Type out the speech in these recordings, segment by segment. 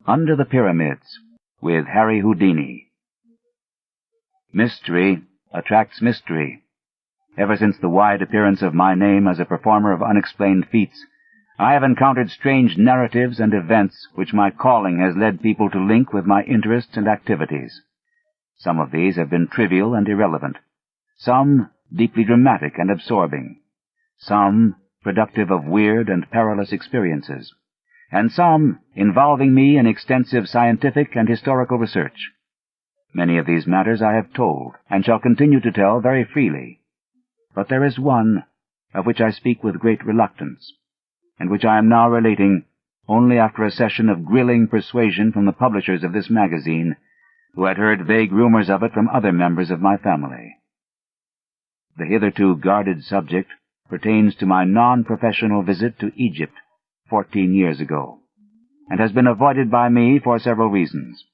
Under the Pyramids, with Harry Houdini. Mystery attracts mystery. Ever since the wide appearance of my name as a performer of unexplained feats, I have encountered strange narratives and events which my calling has led people to link with my interests and activities. Some of these have been trivial and irrelevant, some deeply dramatic and absorbing, some productive of weird and perilous experiences, and some involving me in extensive scientific and historical research. Many of these matters I have told, and shall continue to tell very freely. But there is one of which I speak with great reluctance, and which I am now relating only after a session of grilling persuasion from the publishers of this magazine, who had heard vague rumors of it from other members of my family. The hitherto guarded subject pertains to my non-professional visit to Egypt 14 years ago, and has been avoided by me for several reasons.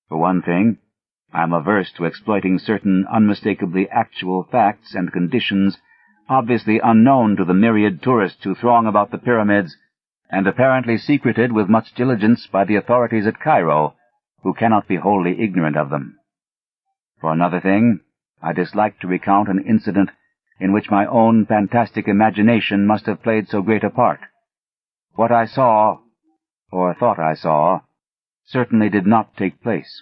For one thing, I am averse to exploiting certain unmistakably actual facts and conditions obviously unknown to the myriad tourists who throng about the pyramids, and apparently secreted with much diligence by the authorities at Cairo, who cannot be wholly ignorant of them. For another thing, I dislike to recount an incident in which my own fantastic imagination must have played so great a part. What I saw, or thought I saw, certainly did not take place,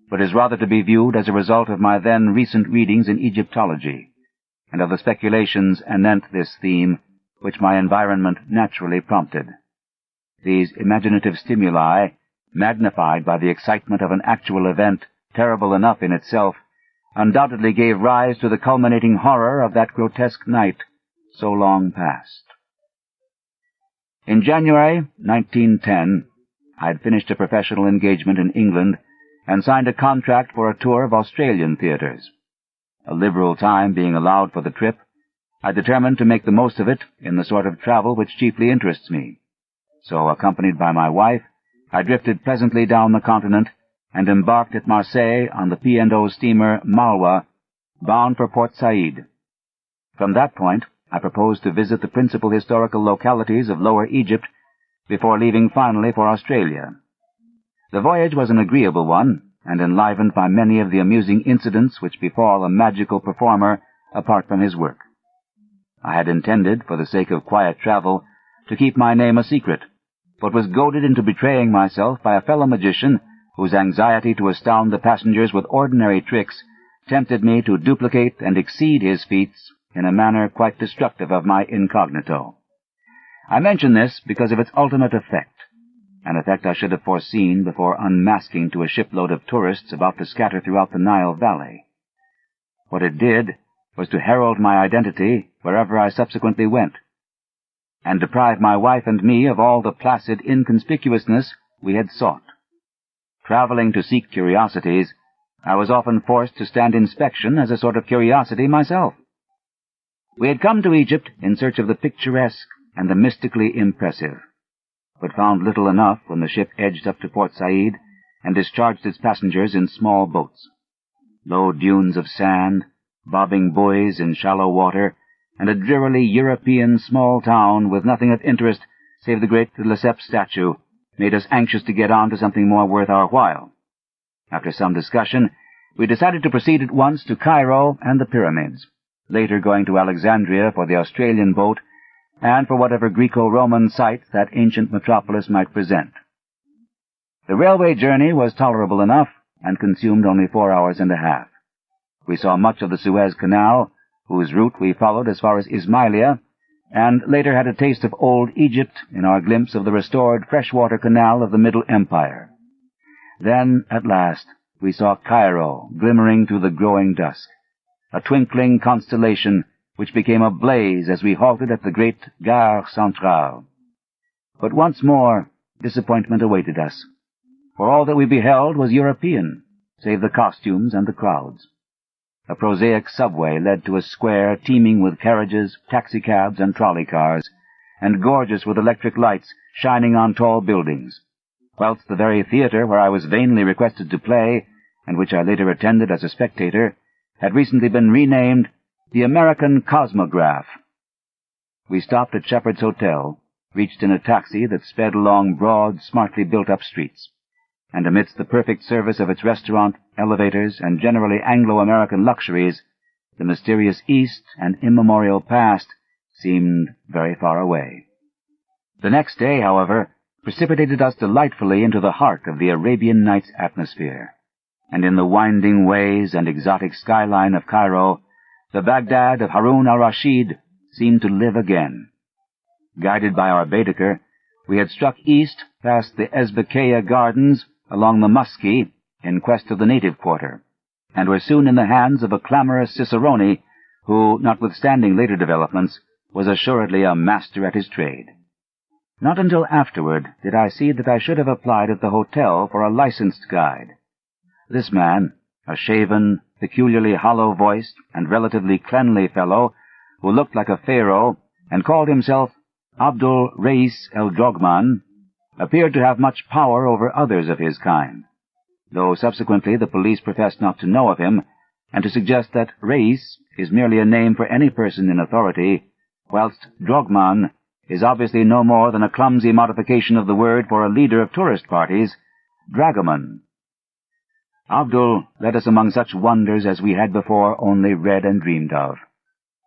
but is rather to be viewed as a result of my then recent readings in Egyptology, and of the speculations anent this theme which my environment naturally prompted. These imaginative stimuli, magnified by the excitement of an actual event terrible enough in itself, undoubtedly gave rise to the culminating horror of that grotesque night so long past. In January 1910, I had finished a professional engagement in England and signed a contract for a tour of Australian theatres. A liberal time being allowed for the trip, I determined to make the most of it in the sort of travel which chiefly interests me. So, accompanied by my wife, I drifted pleasantly down the continent and embarked at Marseille on the P&O steamer Malwa, bound for Port Said. From that point, I proposed to visit the principal historical localities of Lower Egypt before leaving finally for Australia. The voyage was an agreeable one, and enlivened by many of the amusing incidents which befall a magical performer apart from his work. I had intended, for the sake of quiet travel, to keep my name a secret, but was goaded into betraying myself by a fellow magician whose anxiety to astound the passengers with ordinary tricks tempted me to duplicate and exceed his feats in a manner quite destructive of my incognito. I mention this because of its ultimate effect, an effect I should have foreseen before unmasking to a shipload of tourists about to scatter throughout the Nile Valley. What it did was to herald my identity wherever I subsequently went, and deprive my wife and me of all the placid inconspicuousness we had sought. Traveling to seek curiosities, I was often forced to stand inspection as a sort of curiosity myself. We had come to Egypt in search of the picturesque and the mystically impressive, but found little enough when the ship edged up to Port Said and discharged its passengers in small boats. Low dunes of sand, bobbing buoys in shallow water, and a drearily European small town with nothing of interest save the great Lesseps statue made us anxious to get on to something more worth our while. After some discussion, we decided to proceed at once to Cairo and the pyramids, later going to Alexandria for the Australian boat and for whatever Greco-Roman sights that ancient metropolis might present. The railway journey was tolerable enough and consumed only 4 hours and a half. We saw much of the Suez Canal, whose route we followed as far as Ismailia, and later had a taste of old Egypt in our glimpse of the restored freshwater canal of the Middle Empire. Then, at last, we saw Cairo glimmering through the growing dusk, a twinkling constellation which became a blaze as we halted at the great Gare Centrale. But once more disappointment awaited us, for all that we beheld was European, save the costumes and the crowds. A prosaic subway led to a square teeming with carriages, taxicabs, and trolley cars, and gorgeous with electric lights shining on tall buildings, whilst the very theatre where I was vainly requested to play, and which I later attended as a spectator, had recently been renamed the American Cosmograph. We stopped at Shepherd's Hotel, reached in a taxi that sped along broad, smartly built-up streets, and amidst the perfect service of its restaurant, elevators, and generally Anglo-American luxuries, the mysterious East and immemorial past seemed very far away. The next day, however, precipitated us delightfully into the heart of the Arabian Nights atmosphere, and in the winding ways and exotic skyline of Cairo, the Baghdad of Harun al-Rashid seemed to live again. Guided by our Baedeker, we had struck east past the Ezbekaya Gardens along the Musky in quest of the native quarter, and were soon in the hands of a clamorous cicerone who, notwithstanding later developments, was assuredly a master at his trade. Not until afterward did I see that I should have applied at the hotel for a licensed guide. This man, a shaven, peculiarly hollow-voiced, and relatively cleanly fellow, who looked like a pharaoh, and called himself Abdul Reis el-Drogman, appeared to have much power over others of his kind, though subsequently the police professed not to know of him, and to suggest that Reis is merely a name for any person in authority, whilst Drogman is obviously no more than a clumsy modification of the word for a leader of tourist parties, dragoman. Abdul led us among such wonders as we had before only read and dreamed of.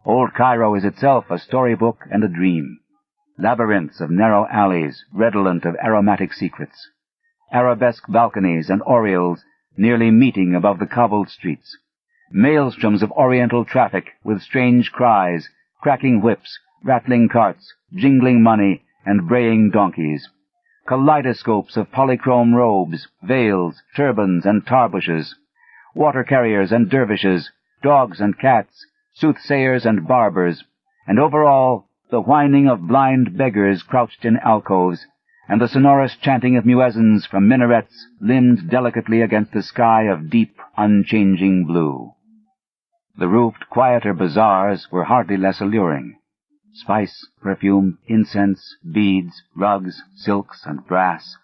Old Cairo is itself a storybook and a dream. Labyrinths of narrow alleys, redolent of aromatic secrets. Arabesque balconies and oriels nearly meeting above the cobbled streets. Maelstroms of oriental traffic with strange cries, cracking whips, rattling carts, jingling money, and braying donkeys. Kaleidoscopes of polychrome robes, veils, turbans, and tarbushes. Water-carriers and dervishes, dogs and cats, soothsayers and barbers, and over all, the whining of blind beggars crouched in alcoves, and the sonorous chanting of muezzins from minarets limned delicately against the sky of deep, unchanging blue. The roofed, quieter bazaars were hardly less alluring. Spice, perfume, incense, beads, rugs, silks, and brass.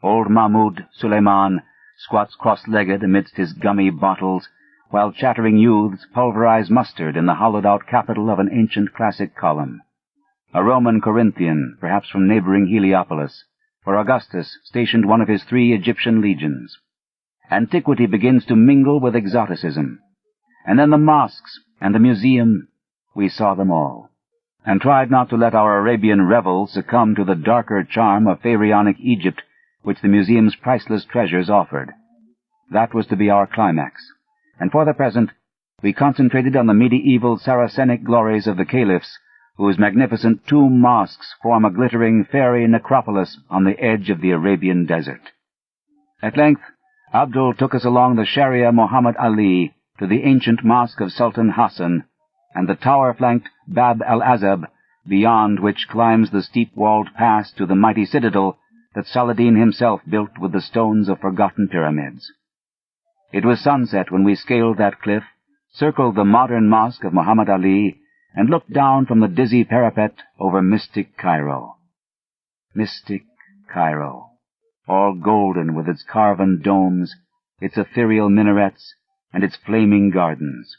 Old Mahmud Suleiman squats cross-legged amidst his gummy bottles, while chattering youths pulverize mustard in the hollowed-out capital of an ancient classic column. A Roman Corinthian, perhaps from neighboring Heliopolis, for Augustus stationed one of his 3 Egyptian legions. Antiquity begins to mingle with exoticism. And then the mosques and the museum, we saw them all, and tried not to let our Arabian revel succumb to the darker charm of pharaonic Egypt which the museum's priceless treasures offered. That was to be our climax, and for the present we concentrated on the medieval Saracenic glories of the caliphs, whose magnificent tomb mosques form a glittering fairy necropolis on the edge of the Arabian desert. At length, Abdul took us along the Sharia Muhammad Ali to the ancient mosque of Sultan Hassan, and the tower-flanked Bab al-Azab, beyond which climbs the steep-walled pass to the mighty citadel that Saladin himself built with the stones of forgotten pyramids. It was sunset when we scaled that cliff, circled the modern mosque of Muhammad Ali, and looked down from the dizzy parapet over mystic Cairo. Mystic Cairo, all golden with its carven domes, its ethereal minarets, and its flaming gardens.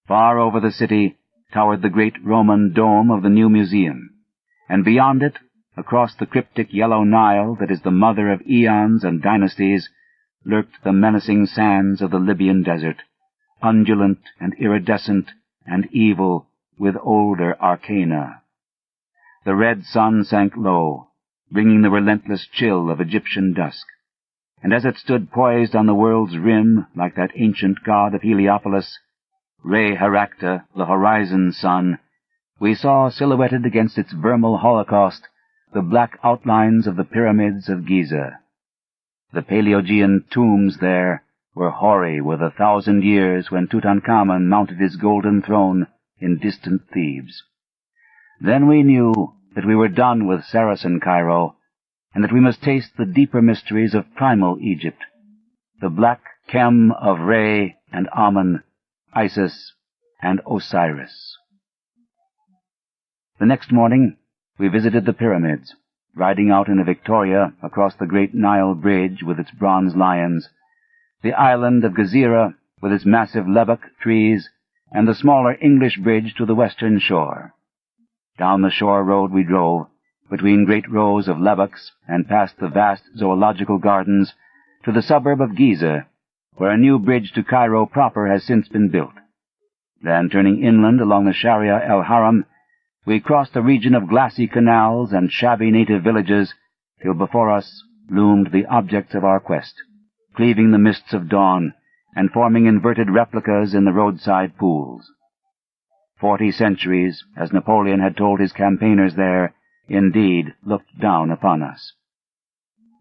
Far over the city towered the great Roman dome of the new museum, and beyond it, across the cryptic yellow Nile that is the mother of eons and dynasties, lurked the menacing sands of the Libyan desert, undulant and iridescent and evil with older arcana. The red sun sank low, bringing the relentless chill of Egyptian dusk, and as it stood poised on the world's rim like that ancient god of Heliopolis, Re-Harakta, the horizon sun, we saw silhouetted against its vermal holocaust the black outlines of the pyramids of Giza. The Paleogean tombs there were hoary with 1,000 years when Tutankhamun mounted his golden throne in distant Thebes. Then we knew that we were done with Saracen Cairo, and that we must taste the deeper mysteries of primal Egypt, the black chem of Re and Amun, Isis and Osiris. The next morning we visited the pyramids, riding out in a victoria across the great Nile bridge with its bronze lions, the island of Gezira with its massive lebbek trees, and the smaller English bridge to the western shore. Down the shore road we drove, between great rows of lebbeks and past the vast zoological gardens, to the suburb of Giza, where a new bridge to Cairo proper has since been built. Then, turning inland along the Sharia el-Haram, we crossed a region of glassy canals and shabby native villages till before us loomed the objects of our quest, cleaving the mists of dawn and forming inverted replicas in the roadside pools. 40 centuries, as Napoleon had told his campaigners there, indeed looked down upon us.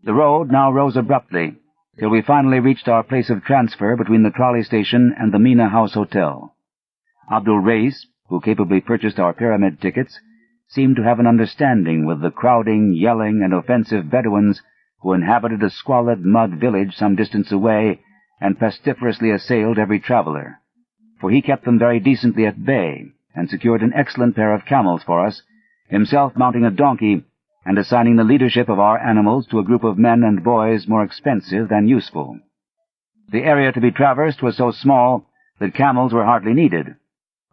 The road now rose abruptly, till we finally reached our place of transfer between the trolley station and the Mina House Hotel. Abdul Reis, who capably purchased our pyramid tickets, seemed to have an understanding with the crowding, yelling, and offensive Bedouins who inhabited a squalid mud village some distance away and pestiferously assailed every traveler, for he kept them very decently at bay and secured an excellent pair of camels for us, himself mounting a donkey and assigning the leadership of our animals to a group of men and boys more expensive than useful. The area to be traversed was so small that camels were hardly needed,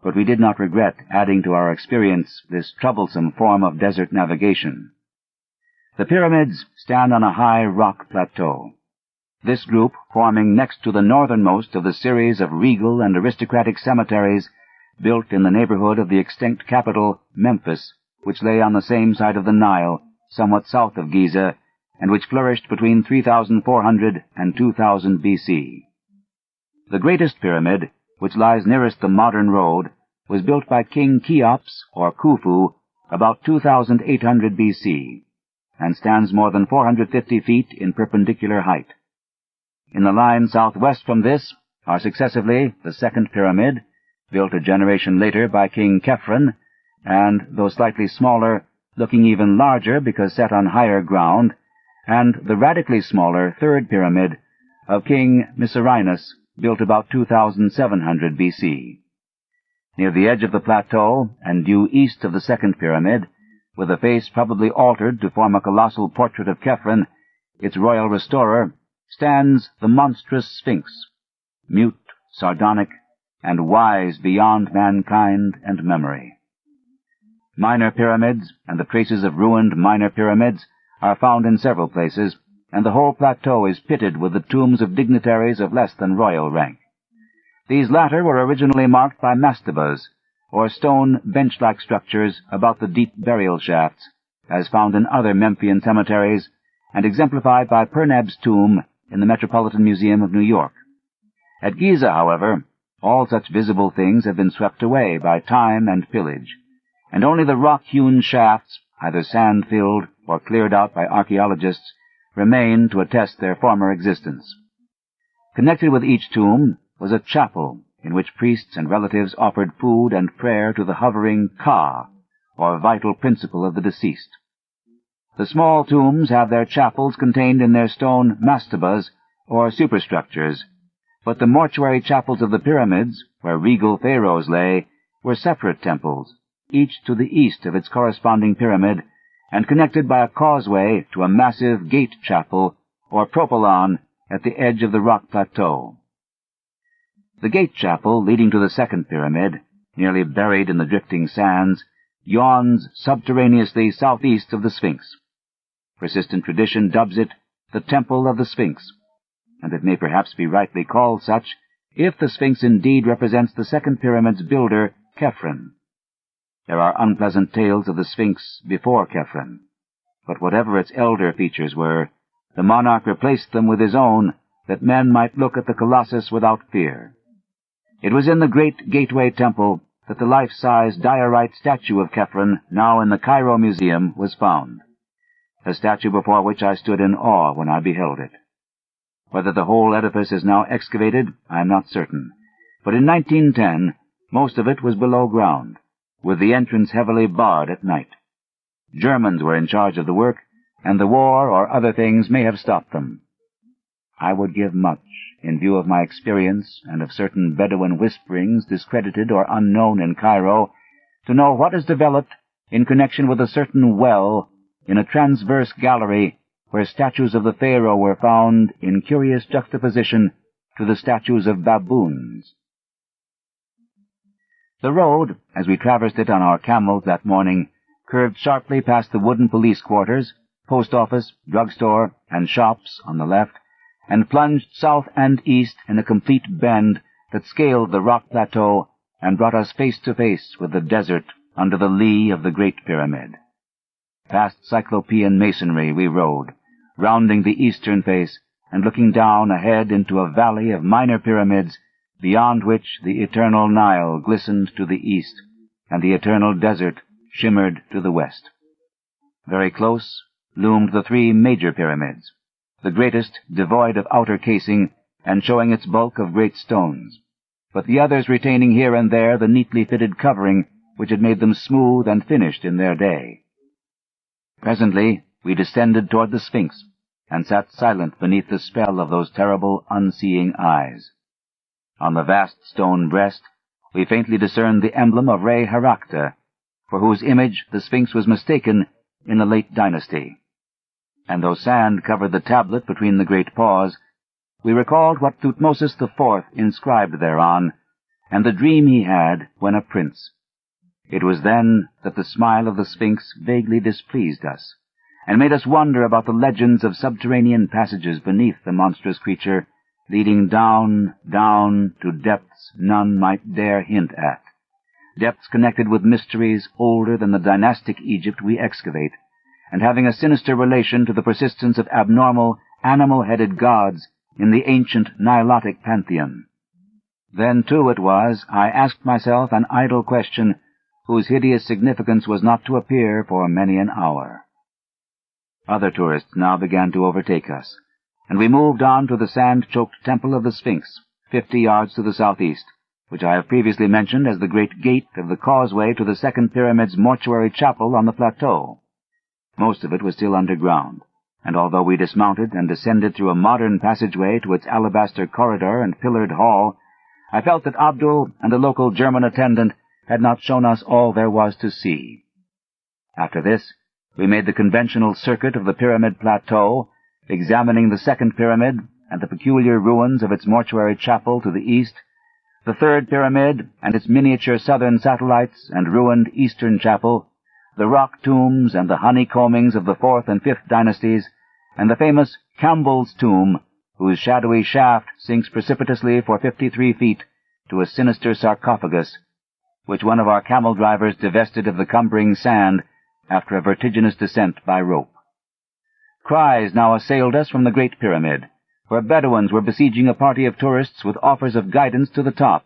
but we did not regret adding to our experience this troublesome form of desert navigation. The pyramids stand on a high rock plateau. This group, forming next to the northernmost of the series of regal and aristocratic cemeteries built in the neighborhood of the extinct capital, Memphis, which lay on the same side of the Nile, somewhat south of Giza, and which flourished between 3,400 and 2000 B.C. The greatest pyramid, which lies nearest the modern road, was built by King Cheops, or Khufu, about 2,800 B.C., and stands more than 450 feet in perpendicular height. In the line southwest from this are successively the second pyramid, built a generation later by King Khephren, and, though slightly smaller, looking even larger because set on higher ground, and the radically smaller third pyramid of King Mycerinus, built about 2,700 B.C. Near the edge of the plateau, and due east of the second pyramid, with a face probably altered to form a colossal portrait of Khephren, its royal restorer, stands the monstrous Sphinx, mute, sardonic, and wise beyond mankind and memory. Minor pyramids, and the traces of ruined minor pyramids, are found in several places, and the whole plateau is pitted with the tombs of dignitaries of less than royal rank. These latter were originally marked by mastabas, or stone bench-like structures about the deep burial shafts, as found in other Memphian cemeteries, and exemplified by Perneb's tomb in the Metropolitan Museum of New York. At Giza, however, all such visible things have been swept away by time and pillage, and only the rock-hewn shafts, either sand-filled or cleared out by archaeologists, remain to attest their former existence. Connected with each tomb was a chapel in which priests and relatives offered food and prayer to the hovering Ka, or vital principle of the deceased. The small tombs have their chapels contained in their stone mastabas, or superstructures, but the mortuary chapels of the pyramids, where regal pharaohs lay, were separate temples, each to the east of its corresponding pyramid, and connected by a causeway to a massive gate chapel, or propylon, at the edge of the rock plateau. The gate chapel leading to the second pyramid, nearly buried in the drifting sands, yawns subterraneously southeast of the Sphinx. Persistent tradition dubs it the Temple of the Sphinx, and it may perhaps be rightly called such if the Sphinx indeed represents the second pyramid's builder, Khephren. There are unpleasant tales of the Sphinx before Khephren, but whatever its elder features were, the monarch replaced them with his own, that men might look at the colossus without fear. It was in the great gateway temple that the life-size diorite statue of Khephren, now in the Cairo Museum, was found, a statue before which I stood in awe when I beheld it. Whether the whole edifice is now excavated, I am not certain, but in 1910 most of it was below ground, with the entrance heavily barred at night. Germans were in charge of the work, and the war or other things may have stopped them. I would give much, in view of my experience and of certain Bedouin whisperings discredited or unknown in Cairo, to know what is developed in connection with a certain well in a transverse gallery where statues of the pharaoh were found in curious juxtaposition to the statues of baboons. The road, as we traversed it on our camels that morning, curved sharply past the wooden police quarters, post office, drugstore, and shops on the left, and plunged south and east in a complete bend that scaled the rock plateau and brought us face to face with the desert under the lee of the Great Pyramid. Past Cyclopean masonry we rode, rounding the eastern face and looking down ahead into a valley of minor pyramids beyond which the eternal Nile glistened to the east and the eternal desert shimmered to the west. Very close loomed the three major pyramids, the greatest devoid of outer casing and showing its bulk of great stones, but the others retaining here and there the neatly fitted covering which had made them smooth and finished in their day. Presently we descended toward the Sphinx, and sat silent beneath the spell of those terrible, unseeing eyes. On the vast stone breast we faintly discerned the emblem of Re Herakta, for whose image the Sphinx was mistaken in the late dynasty. And though sand covered the tablet between the great paws, we recalled what Thutmosis IV inscribed thereon, and the dream he had when a prince. It was then that the smile of the Sphinx vaguely displeased us, and made us wonder about the legends of subterranean passages beneath the monstrous creature, leading down, down to depths none might dare hint at, depths connected with mysteries older than the dynastic Egypt we excavate, and having a sinister relation to the persistence of abnormal, animal-headed gods in the ancient Nilotic pantheon. Then, too, it was I asked myself an idle question whose hideous significance was not to appear for many an hour. Other tourists now began to overtake us, and we moved on to the sand-choked temple of the Sphinx, 50 yards to the southeast, which I have previously mentioned as the great gate of the causeway to the second pyramid's mortuary chapel on the plateau. Most of it was still underground, and although we dismounted and descended through a modern passageway to its alabaster corridor and pillared hall, I felt that Abdul and the local German attendant had not shown us all there was to see. After this, we made the conventional circuit of the pyramid plateau, examining the second pyramid and the peculiar ruins of its mortuary chapel to the east, the third pyramid and its miniature southern satellites and ruined eastern chapel, the rock tombs and the honeycombings of the 4th and 5th dynasties, and the famous Campbell's tomb, whose shadowy shaft sinks precipitously for 53 feet to a sinister sarcophagus, which one of our camel drivers divested of the cumbering sand after a vertiginous descent by rope. Cries now assailed us from the Great Pyramid, where Bedouins were besieging a party of tourists with offers of guidance to the top,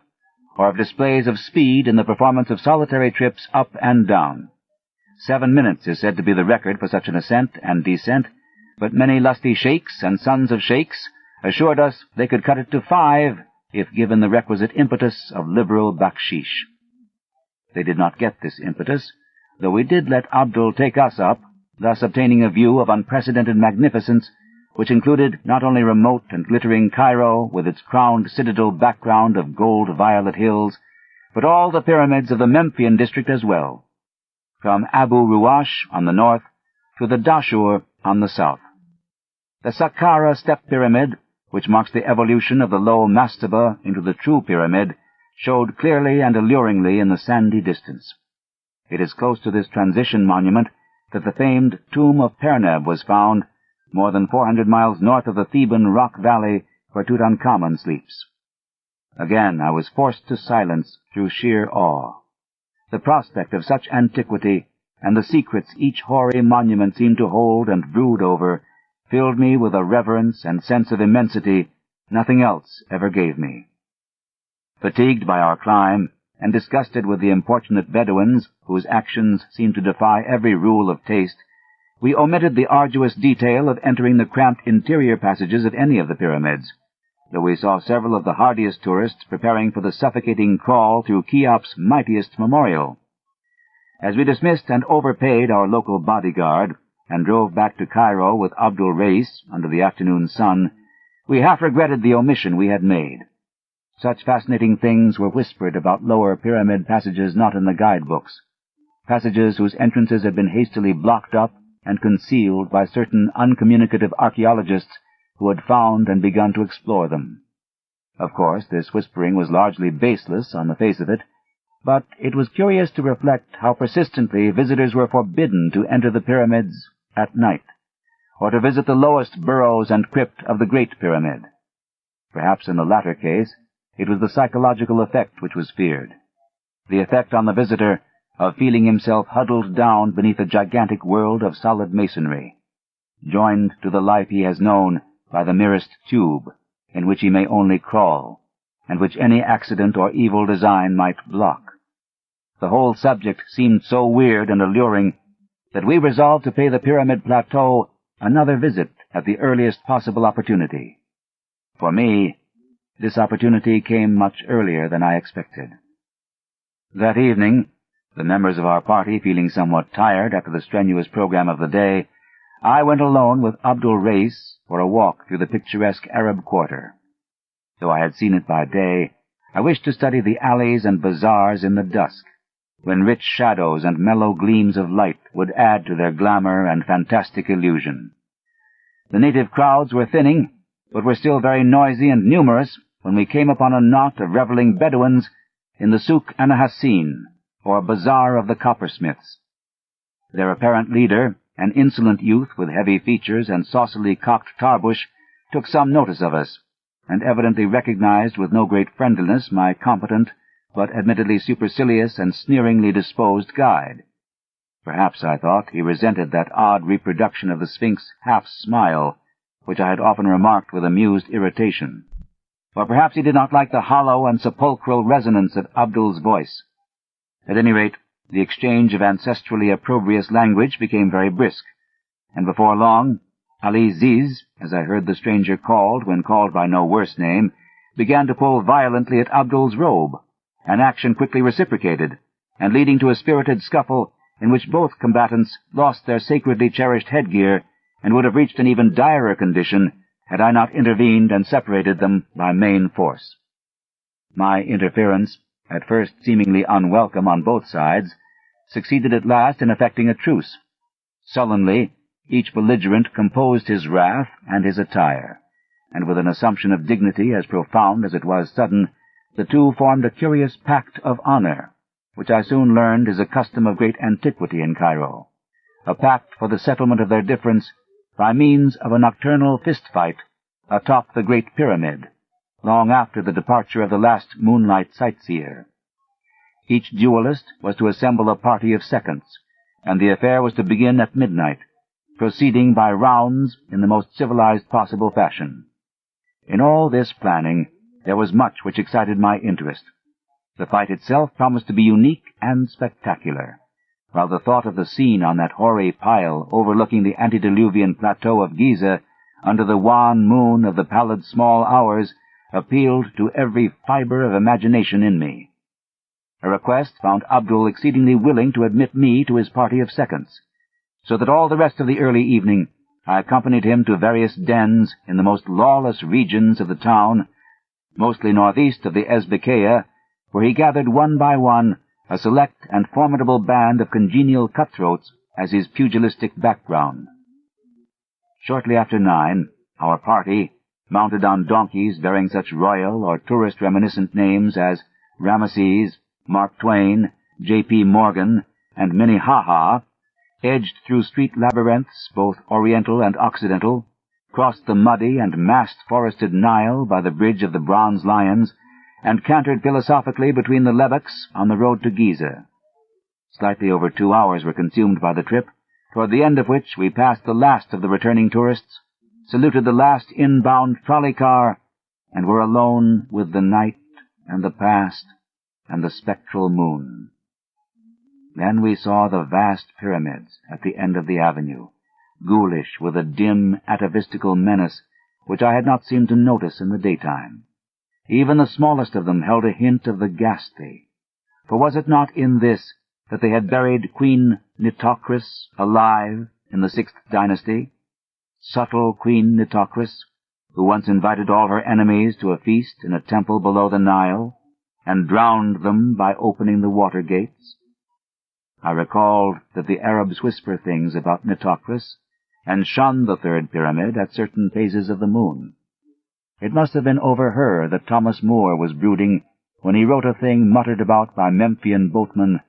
or of displays of speed in the performance of solitary trips up and down. 7 minutes is said to be the record for such an ascent and descent, but many lusty sheikhs and sons of sheikhs assured us they could cut it to 5 if given the requisite impetus of liberal bakshish. They did not get this impetus, though we did let Abdul take us up, thus obtaining a view of unprecedented magnificence, which included not only remote and glittering Cairo with its crowned citadel background of gold-violet hills, but all the pyramids of the Memphian district as well, from Abu Ruwash on the north to the Dashur on the south. The Saqqara step pyramid, which marks the evolution of the low mastaba into the true pyramid, showed clearly and alluringly in the sandy distance. It is close to this transition monument that the famed tomb of Perneb was found, more than 400 miles north of the Theban rock valley where Tutankhamun sleeps. Again I was forced to silence through sheer awe. The prospect of such antiquity, and the secrets each hoary monument seemed to hold and brood over, filled me with a reverence and sense of immensity nothing else ever gave me. Fatigued by our climb, and disgusted with the importunate Bedouins, whose actions seemed to defy every rule of taste, we omitted the arduous detail of entering the cramped interior passages of any of the pyramids, though we saw several of the hardiest tourists preparing for the suffocating crawl through Cheops' mightiest memorial. As we dismissed and overpaid our local bodyguard, and drove back to Cairo with Abdul Reis under the afternoon sun, we half regretted the omission we had made. Such fascinating things were whispered about lower pyramid passages not in the guidebooks, passages whose entrances had been hastily blocked up and concealed by certain uncommunicative archaeologists who had found and begun to explore them. Of course, this whispering was largely baseless on the face of it, but it was curious to reflect how persistently visitors were forbidden to enter the pyramids at night, or to visit the lowest burrows and crypt of the Great Pyramid. Perhaps in the latter case, it was the psychological effect which was feared, the effect on the visitor of feeling himself huddled down beneath a gigantic world of solid masonry, joined to the life he has known by the merest tube, in which he may only crawl, and which any accident or evil design might block. The whole subject seemed so weird and alluring that we resolved to pay the Pyramid Plateau another visit at the earliest possible opportunity. For me, this opportunity came much earlier than I expected. That evening, the members of our party feeling somewhat tired after the strenuous program of the day, I went alone with Abdul Reis for a walk through the picturesque Arab quarter. Though I had seen it by day, I wished to study the alleys and bazaars in the dusk, when rich shadows and mellow gleams of light would add to their glamour and fantastic illusion. The native crowds were thinning, but were still very noisy and numerous when we came upon a knot of reveling Bedouins in the Souk Anahassin, or Bazaar of the Coppersmiths. Their apparent leader, an insolent youth with heavy features and saucily cocked tarbush, took some notice of us, and evidently recognized with no great friendliness my competent, but admittedly supercilious and sneeringly disposed guide. Perhaps, I thought, he resented that odd reproduction of the Sphinx's half-smile, which I had often remarked with amused irritation. Or perhaps he did not like the hollow and sepulchral resonance of Abdul's voice. At any rate, the exchange of ancestrally opprobrious language became very brisk, and before long, Ali Ziz, as I heard the stranger called when called by no worse name, began to pull violently at Abdul's robe, an action quickly reciprocated, and leading to a spirited scuffle in which both combatants lost their sacredly cherished headgear and would have reached an even direr condition had I not intervened and separated them by main force. My interference, at first seemingly unwelcome on both sides, succeeded at last in effecting a truce. Sullenly, each belligerent composed his wrath and his attire, and with an assumption of dignity as profound as it was sudden, the two formed a curious pact of honor, which I soon learned is a custom of great antiquity in Cairo, a pact for the settlement of their difference by means of a nocturnal fist-fight atop the Great Pyramid, long after the departure of the last moonlight sightseer. Each duelist was to assemble a party of seconds, and the affair was to begin at midnight, proceeding by rounds in the most civilized possible fashion. In all this planning, there was much which excited my interest. The fight itself promised to be unique and spectacular, while the thought of the scene on that hoary pile overlooking the antediluvian plateau of Giza under the wan moon of the pallid small hours appealed to every fiber of imagination in me. A request found Abdul exceedingly willing to admit me to his party of seconds, so that all the rest of the early evening I accompanied him to various dens in the most lawless regions of the town, mostly northeast of the Ezbekaya, where he gathered one by one a select and formidable band of congenial cutthroats as his pugilistic background. Shortly after 9, our party, mounted on donkeys bearing such royal or tourist-reminiscent names as Ramesses, Mark Twain, J.P. Morgan, and Minnehaha, edged through street labyrinths, both oriental and occidental, crossed the muddy and mast-forested Nile by the bridge of the Bronze Lions, and cantered philosophically between the lebbeks on the road to Giza. Slightly over 2 hours were consumed by the trip, toward the end of which we passed the last of the returning tourists, saluted the last inbound trolley car, and were alone with the night and the past and the spectral moon. Then we saw the vast pyramids at the end of the avenue, ghoulish with a dim, atavistical menace which I had not seemed to notice in the daytime. Even the smallest of them held a hint of the ghastly, for was it not in this that they had buried Queen Nitocris alive in the 6th dynasty? Subtle Queen Nitocris, who once invited all her enemies to a feast in a temple below the Nile, and drowned them by opening the water gates. I recalled that the Arabs whisper things about Nitocris, and shun the third pyramid at certain phases of the moon. It must have been over her that Thomas More was brooding when he wrote a thing muttered about by Memphian boatmen,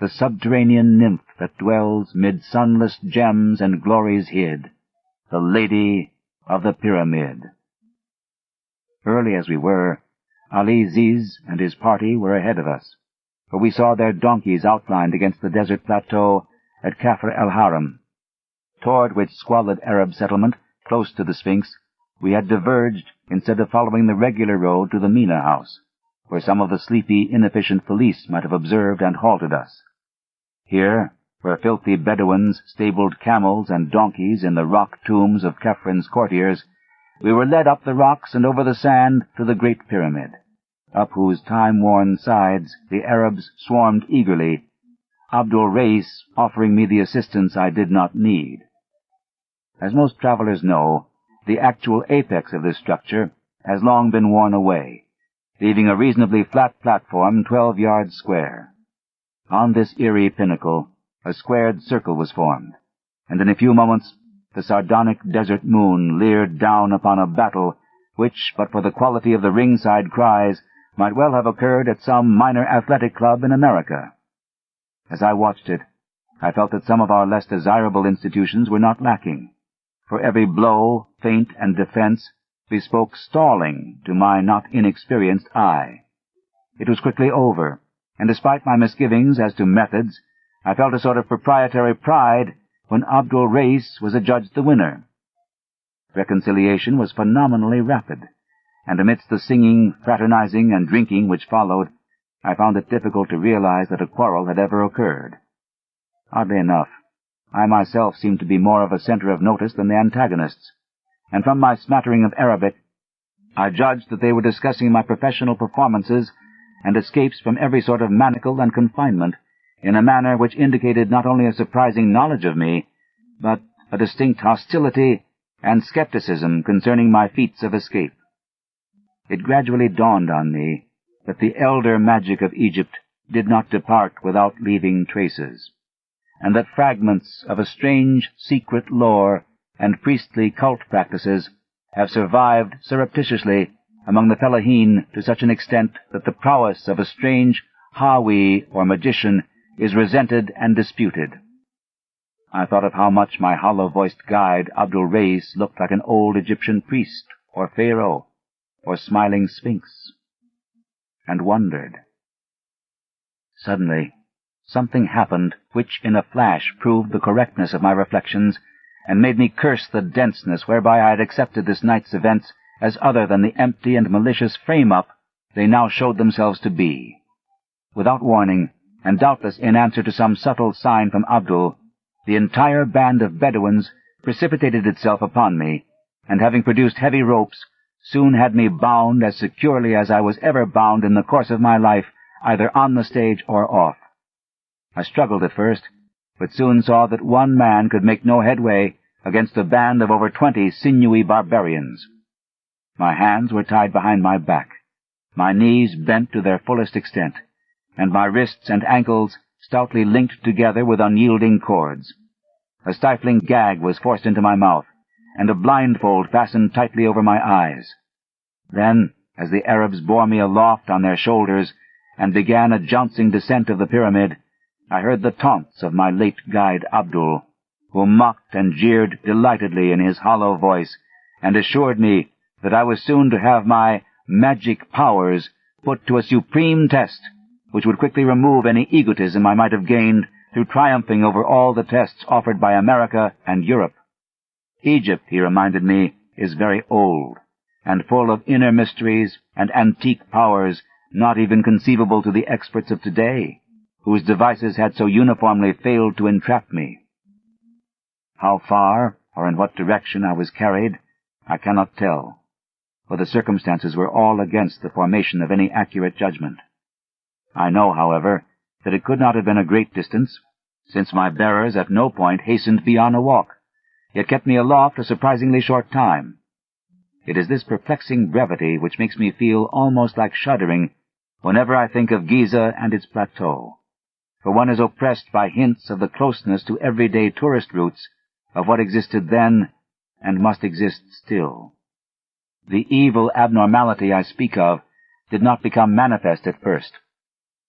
the subterranean nymph that dwells mid sunless gems and glories hid, the Lady of the Pyramid. Early as we were, Ali Ziz and his party were ahead of us, for we saw their donkeys outlined against the desert plateau at Kafr el-Haram, toward which squalid Arab settlement, close to the Sphinx, we had diverged instead of following the regular road to the Mina house, where some of the sleepy, inefficient police might have observed and halted us. Here, where filthy Bedouins stabled camels and donkeys in the rock tombs of Khephr's courtiers, we were led up the rocks and over the sand to the Great Pyramid, up whose time-worn sides the Arabs swarmed eagerly, Abdul Reis offering me the assistance I did not need. As most travelers know, the actual apex of this structure has long been worn away, leaving a reasonably flat platform 12 yards square. On this eerie pinnacle, a squared circle was formed, and in a few moments the sardonic desert moon leered down upon a battle which, but for the quality of the ringside cries, might well have occurred at some minor athletic club in America. As I watched it, I felt that some of our less desirable institutions were not lacking, for every blow, feint, and defense bespoke stalling to my not inexperienced eye. It was quickly over, and despite my misgivings as to methods, I felt a sort of proprietary pride when Abdul Reis was adjudged the winner. Reconciliation was phenomenally rapid, and amidst the singing, fraternizing, and drinking which followed, I found it difficult to realize that a quarrel had ever occurred. Oddly enough, I myself seemed to be more of a center of notice than the antagonists, and from my smattering of Arabic, I judged that they were discussing my professional performances and escapes from every sort of manacle and confinement in a manner which indicated not only a surprising knowledge of me, but a distinct hostility and skepticism concerning my feats of escape. It gradually dawned on me that the elder magic of Egypt did not depart without leaving traces, and that fragments of a strange secret lore and priestly cult practices have survived surreptitiously among the Fellahin to such an extent that the prowess of a strange Hawi or magician is resented and disputed. I thought of how much my hollow-voiced guide Abdul Reis looked like an old Egyptian priest or pharaoh or smiling sphinx, and wondered. Suddenly, something happened which in a flash proved the correctness of my reflections and made me curse the denseness whereby I had accepted this night's events as other than the empty and malicious frame-up they now showed themselves to be. Without warning, and doubtless in answer to some subtle sign from Abdul, the entire band of Bedouins precipitated itself upon me, and having produced heavy ropes, soon had me bound as securely as I was ever bound in the course of my life, either on the stage or off. I struggled at first, but soon saw that one man could make no headway against a band of over 20 sinewy barbarians. My hands were tied behind my back, my knees bent to their fullest extent, and my wrists and ankles stoutly linked together with unyielding cords. A stifling gag was forced into my mouth, and a blindfold fastened tightly over my eyes. Then, as the Arabs bore me aloft on their shoulders and began a jouncing descent of the pyramid, I heard the taunts of my late guide Abdul, who mocked and jeered delightedly in his hollow voice, and assured me that I was soon to have my magic powers put to a supreme test, which would quickly remove any egotism I might have gained through triumphing over all the tests offered by America and Europe. Egypt, he reminded me, is very old, and full of inner mysteries and antique powers not even conceivable to the experts of today, whose devices had so uniformly failed to entrap me. How far or in what direction I was carried, I cannot tell, for the circumstances were all against the formation of any accurate judgment. I know, however, that it could not have been a great distance, since my bearers at no point hastened beyond a walk, yet kept me aloft a surprisingly short time. It is this perplexing brevity which makes me feel almost like shuddering whenever I think of Giza and its plateau, for one is oppressed by hints of the closeness to everyday tourist routes of what existed then and must exist still. The evil abnormality I speak of did not become manifest at first.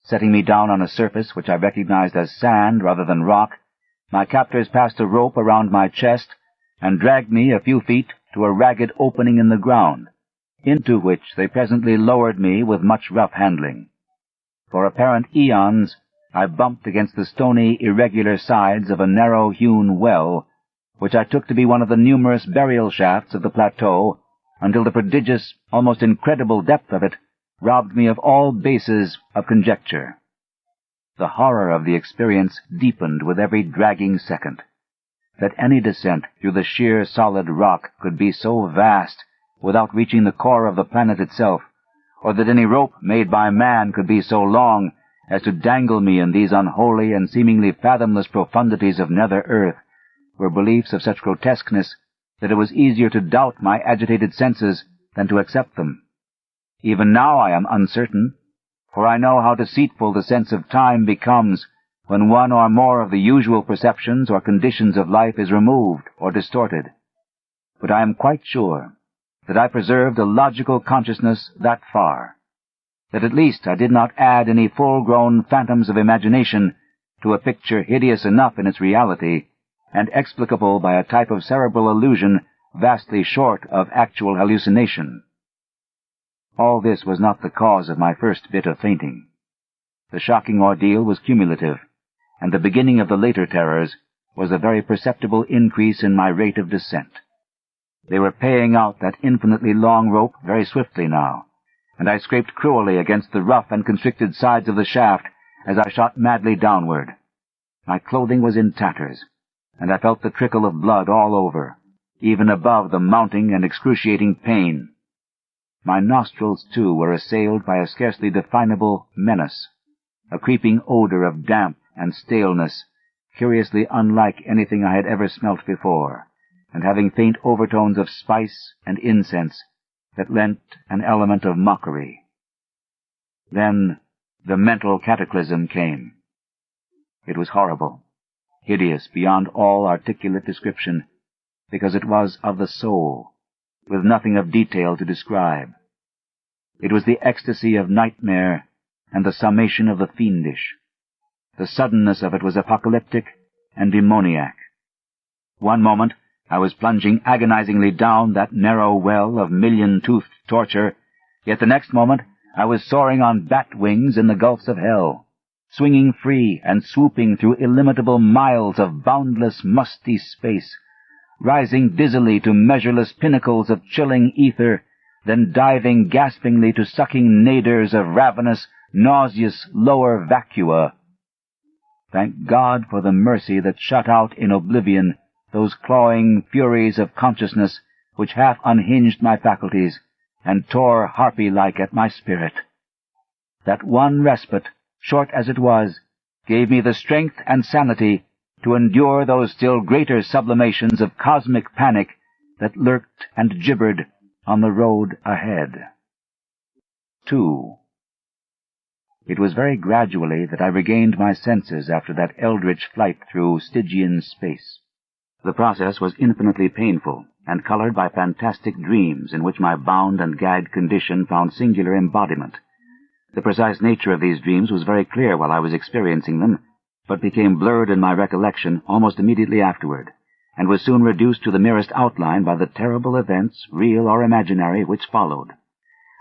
Setting me down on a surface which I recognized as sand rather than rock, my captors passed a rope around my chest and dragged me a few feet to a ragged opening in the ground, into which they presently lowered me with much rough handling. For apparent eons I bumped against the stony, irregular sides of a narrow-hewn well, which I took to be one of the numerous burial shafts of the plateau, until the prodigious, almost incredible depth of it robbed me of all basis of conjecture. The horror of the experience deepened with every dragging second. That any descent through the sheer solid rock could be so vast without reaching the core of the planet itself, or that any rope made by man could be so long as to dangle me in these unholy and seemingly fathomless profundities of nether earth, were beliefs of such grotesqueness that it was easier to doubt my agitated senses than to accept them. Even now I am uncertain, for I know how deceitful the sense of time becomes when one or more of the usual perceptions or conditions of life is removed or distorted. But I am quite sure that I preserved a logical consciousness that far, that at least I did not add any full-grown phantoms of imagination to a picture hideous enough in its reality, and explicable by a type of cerebral illusion vastly short of actual hallucination. All this was not the cause of my first bit of fainting. The shocking ordeal was cumulative, and the beginning of the later terrors was a very perceptible increase in my rate of descent. They were paying out that infinitely long rope very swiftly now, and I scraped cruelly against the rough and constricted sides of the shaft as I shot madly downward. My clothing was in tatters, and I felt the trickle of blood all over, even above the mounting and excruciating pain. My nostrils, too, were assailed by a scarcely definable menace, a creeping odor of damp and staleness, curiously unlike anything I had ever smelt before, and having faint overtones of spice and incense that lent an element of mockery. Then the mental cataclysm came. It was horrible, hideous beyond all articulate description, because it was of the soul, with nothing of detail to describe. It was the ecstasy of nightmare and the summation of the fiendish. The suddenness of it was apocalyptic and demoniac. One moment I was plunging agonizingly down that narrow well of million-toothed torture, yet the next moment I was soaring on bat wings in the gulfs of hell, swinging free and swooping through illimitable miles of boundless, musty space, rising dizzily to measureless pinnacles of chilling ether, then diving gaspingly to sucking naders of ravenous, nauseous lower vacua. Thank God for the mercy that shut out in oblivion those clawing furies of consciousness which half unhinged my faculties and tore harpy-like at my spirit. That one respite, short as it was, gave me the strength and sanity to endure those still greater sublimations of cosmic panic that lurked and gibbered on the road ahead. 2. It was very gradually that I regained my senses after that eldritch flight through Stygian space. The process was infinitely painful, and colored by fantastic dreams in which my bound and gagged condition found singular embodiment. The precise nature of these dreams was very clear while I was experiencing them, but became blurred in my recollection almost immediately afterward, and was soon reduced to the merest outline by the terrible events, real or imaginary, which followed.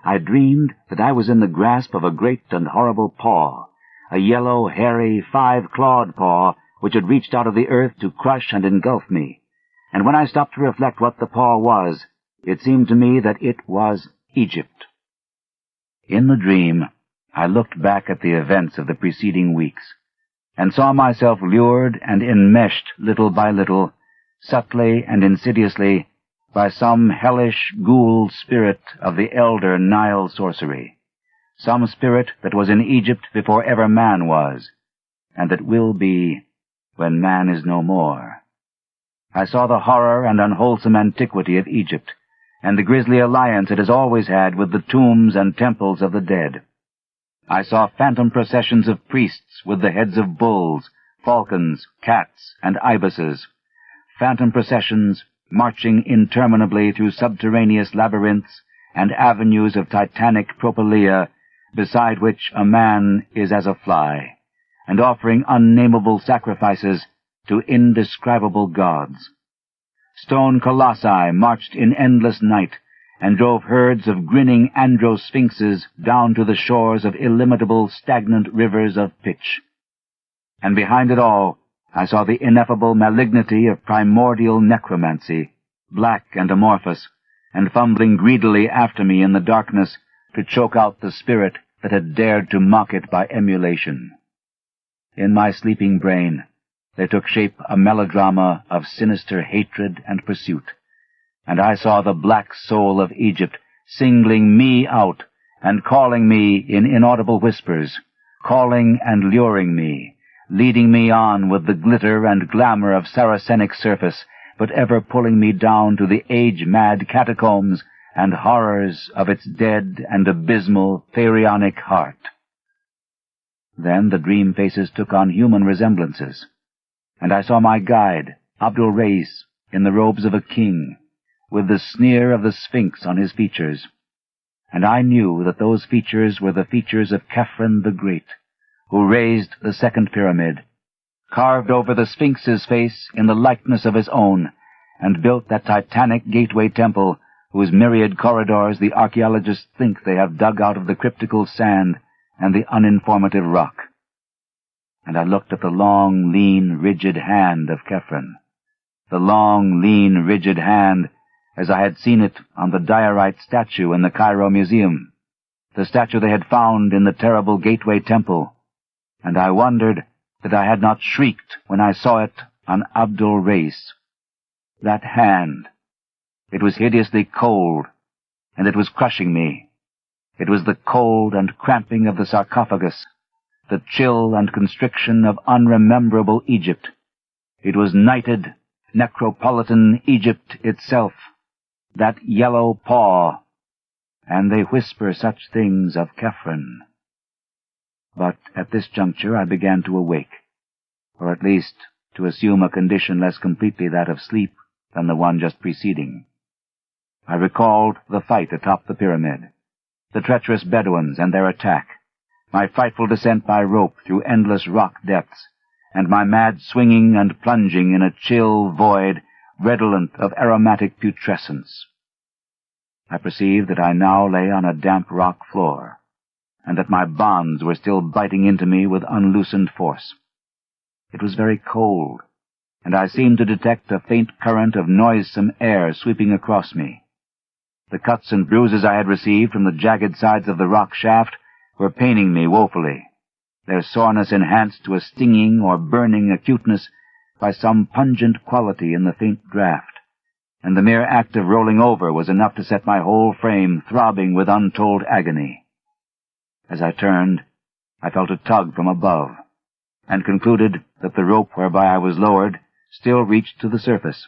I dreamed that I was in the grasp of a great and horrible paw, a yellow, hairy, 5-clawed paw which had reached out of the earth to crush and engulf me, and when I stopped to reflect what the paw was, it seemed to me that it was Egypt. In the dream, I looked back at the events of the preceding weeks, and saw myself lured and enmeshed little by little, subtly and insidiously, by some hellish ghoul spirit of the elder Nile sorcery, some spirit that was in Egypt before ever man was, and that will be when man is no more. I saw the horror and unwholesome antiquity of Egypt, and the grisly alliance it has always had with the tombs and temples of the dead. I saw phantom processions of priests with the heads of bulls, falcons, cats, and ibises, phantom processions marching interminably through subterraneous labyrinths and avenues of titanic propylaea, beside which a man is as a fly, and offering unnameable sacrifices to indescribable gods. Stone colossi marched in endless night, and drove herds of grinning androsphinxes down to the shores of illimitable stagnant rivers of pitch. And behind it all, I saw the ineffable malignity of primordial necromancy, black and amorphous, and fumbling greedily after me in the darkness to choke out the spirit that had dared to mock it by emulation. In my sleeping brain there took shape a melodrama of sinister hatred and pursuit, and I saw the black soul of Egypt singling me out and calling me in inaudible whispers, calling and luring me, leading me on with the glitter and glamour of Saracenic surface, but ever pulling me down to the age-mad catacombs and horrors of its dead and abysmal pharaonic heart. Then the dream faces took on human resemblances, and I saw my guide, Abdul Reis, in the robes of a king, with the sneer of the Sphinx on his features, and I knew that those features were the features of Khephren the Great, who raised the second pyramid, carved over the Sphinx's face in the likeness of his own, and built that titanic gateway temple whose myriad corridors the archaeologists think they have dug out of the cryptical sand and the uninformative rock. And I looked at the long, lean, rigid hand of Khephren, the long, lean, rigid hand as I had seen it on the diorite statue in the Cairo Museum, the statue they had found in the terrible gateway temple, and I wondered that I had not shrieked when I saw it on Abdul Reis. That hand, it was hideously cold, and it was crushing me. It was the cold and cramping of the sarcophagus, the chill and constriction of unrememberable Egypt. It was nighted, necropolitan Egypt itself, that yellow paw, and they whisper such things of Khephren. But at this juncture I began to awake, or at least to assume a condition less completely that of sleep than the one just preceding. I recalled the fight atop the pyramid, the treacherous Bedouins and their attack, my frightful descent by rope through endless rock depths, and my mad swinging and plunging in a chill void redolent of aromatic putrescence. I perceived that I now lay on a damp rock floor, and that my bonds were still biting into me with unloosened force. It was very cold, and I seemed to detect a faint current of noisome air sweeping across me. The cuts and bruises I had received from the jagged sides of the rock shaft were paining me woefully, their soreness enhanced to a stinging or burning acuteness by some pungent quality in the faint draught, and the mere act of rolling over was enough to set my whole frame throbbing with untold agony. As I turned, I felt a tug from above, and concluded that the rope whereby I was lowered still reached to the surface.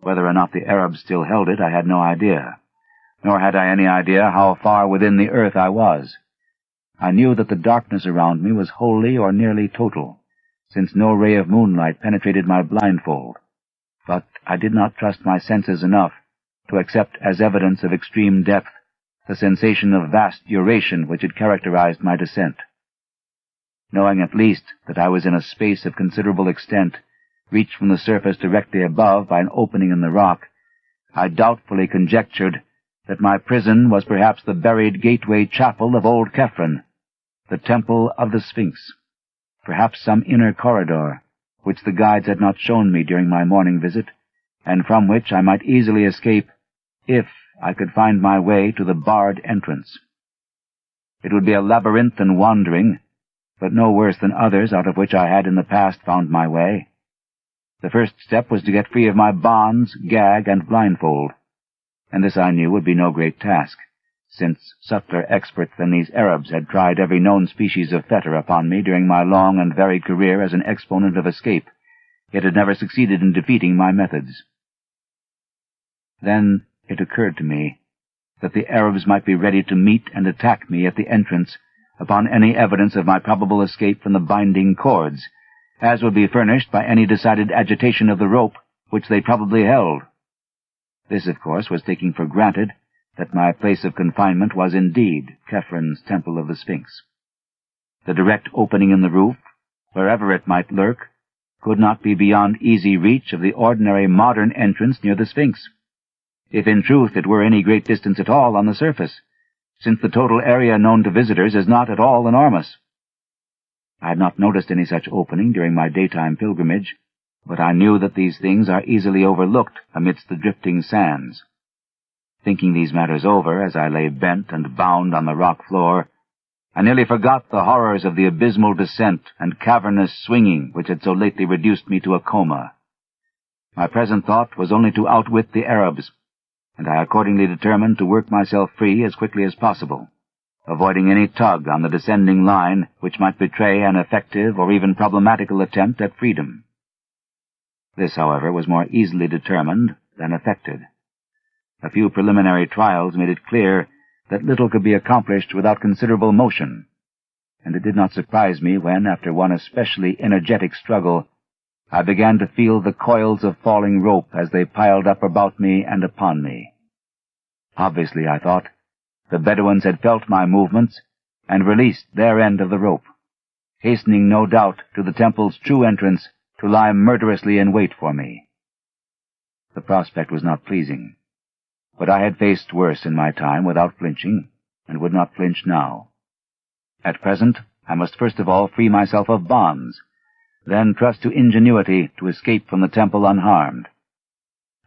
Whether or not the Arabs still held it, I had no idea, nor had I any idea how far within the earth I was. I knew that the darkness around me was wholly or nearly total, since no ray of moonlight penetrated my blindfold, but I did not trust my senses enough to accept as evidence of extreme depth the sensation of vast duration which had characterized my descent. Knowing at least that I was in a space of considerable extent, reached from the surface directly above by an opening in the rock, I doubtfully conjectured that my prison was perhaps the buried gateway chapel of old Khephren, the temple of the Sphinx, perhaps some inner corridor, which the guides had not shown me during my morning visit, and from which I might easily escape if I could find my way to the barred entrance. It would be a labyrinthine wandering, but no worse than others out of which I had in the past found my way. The first step was to get free of my bonds, gag, and blindfold, and this I knew would be no great task, since subtler experts than these Arabs had tried every known species of fetter upon me during my long and varied career as an exponent of escape, yet had never succeeded in defeating my methods. Then it occurred to me that the Arabs might be ready to meet and attack me at the entrance upon any evidence of my probable escape from the binding cords, as would be furnished by any decided agitation of the rope which they probably held. This, of course, was taking for granted that my place of confinement was indeed Khephren Temple of the Sphinx. The direct opening in the roof, wherever it might lurk, could not be beyond easy reach of the ordinary modern entrance near the Sphinx, if in truth it were any great distance at all on the surface, since the total area known to visitors is not at all enormous. I had not noticed any such opening during my daytime pilgrimage, but I knew that these things are easily overlooked amidst the drifting sands. Thinking these matters over as I lay bent and bound on the rock floor, I nearly forgot the horrors of the abysmal descent and cavernous swinging which had so lately reduced me to a coma. My present thought was only to outwit the Arabs, and I accordingly determined to work myself free as quickly as possible, avoiding any tug on the descending line which might betray an effective or even problematical attempt at freedom. This, however, was more easily determined than effected. A few preliminary trials made it clear that little could be accomplished without considerable motion, and it did not surprise me when, after one especially energetic struggle, I began to feel the coils of falling rope as they piled up about me and upon me. Obviously, I thought, the Bedouins had felt my movements and released their end of the rope, hastening no doubt to the temple's true entrance to lie murderously in wait for me. The prospect was not pleasing, but I had faced worse in my time without flinching, and would not flinch now. At present, I must first of all free myself of bonds, then trust to ingenuity to escape from the temple unharmed.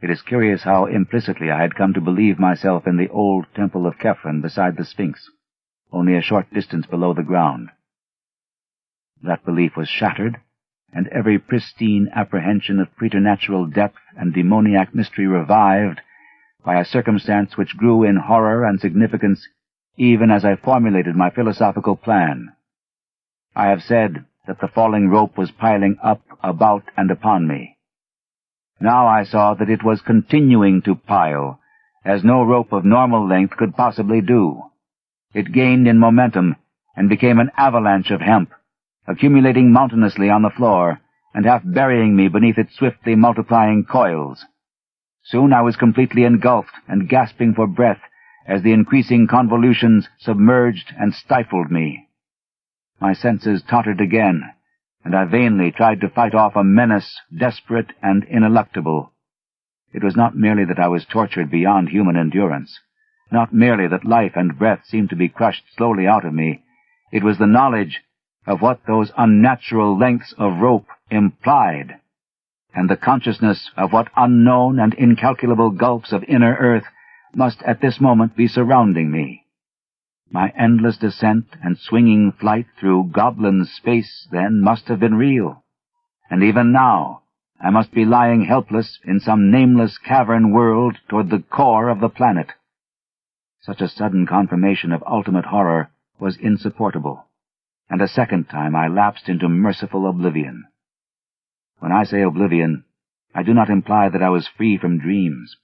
It is curious how implicitly I had come to believe myself in the old temple of Khephren beside the Sphinx, only a short distance below the ground. That belief was shattered, and every pristine apprehension of preternatural depth and demoniac mystery revived by a circumstance which grew in horror and significance even as I formulated my philosophical plan. I have said that the falling rope was piling up, about, and upon me. Now I saw that it was continuing to pile, as no rope of normal length could possibly do. It gained in momentum and became an avalanche of hemp, accumulating mountainously on the floor and half burying me beneath its swiftly multiplying coils. Soon I was completely engulfed and gasping for breath as the increasing convolutions submerged and stifled me. My senses tottered again, and I vainly tried to fight off a menace desperate and ineluctable. It was not merely that I was tortured beyond human endurance, not merely that life and breath seemed to be crushed slowly out of me. It was the knowledge of what those unnatural lengths of rope implied, and the consciousness of what unknown and incalculable gulfs of inner earth must at this moment be surrounding me. My endless descent and swinging flight through goblin space, then, must have been real, and even now I must be lying helpless in some nameless cavern world toward the core of the planet. Such a sudden confirmation of ultimate horror was insupportable, and a second time I lapsed into merciful oblivion. When I say oblivion, I do not imply that I was free from dreams.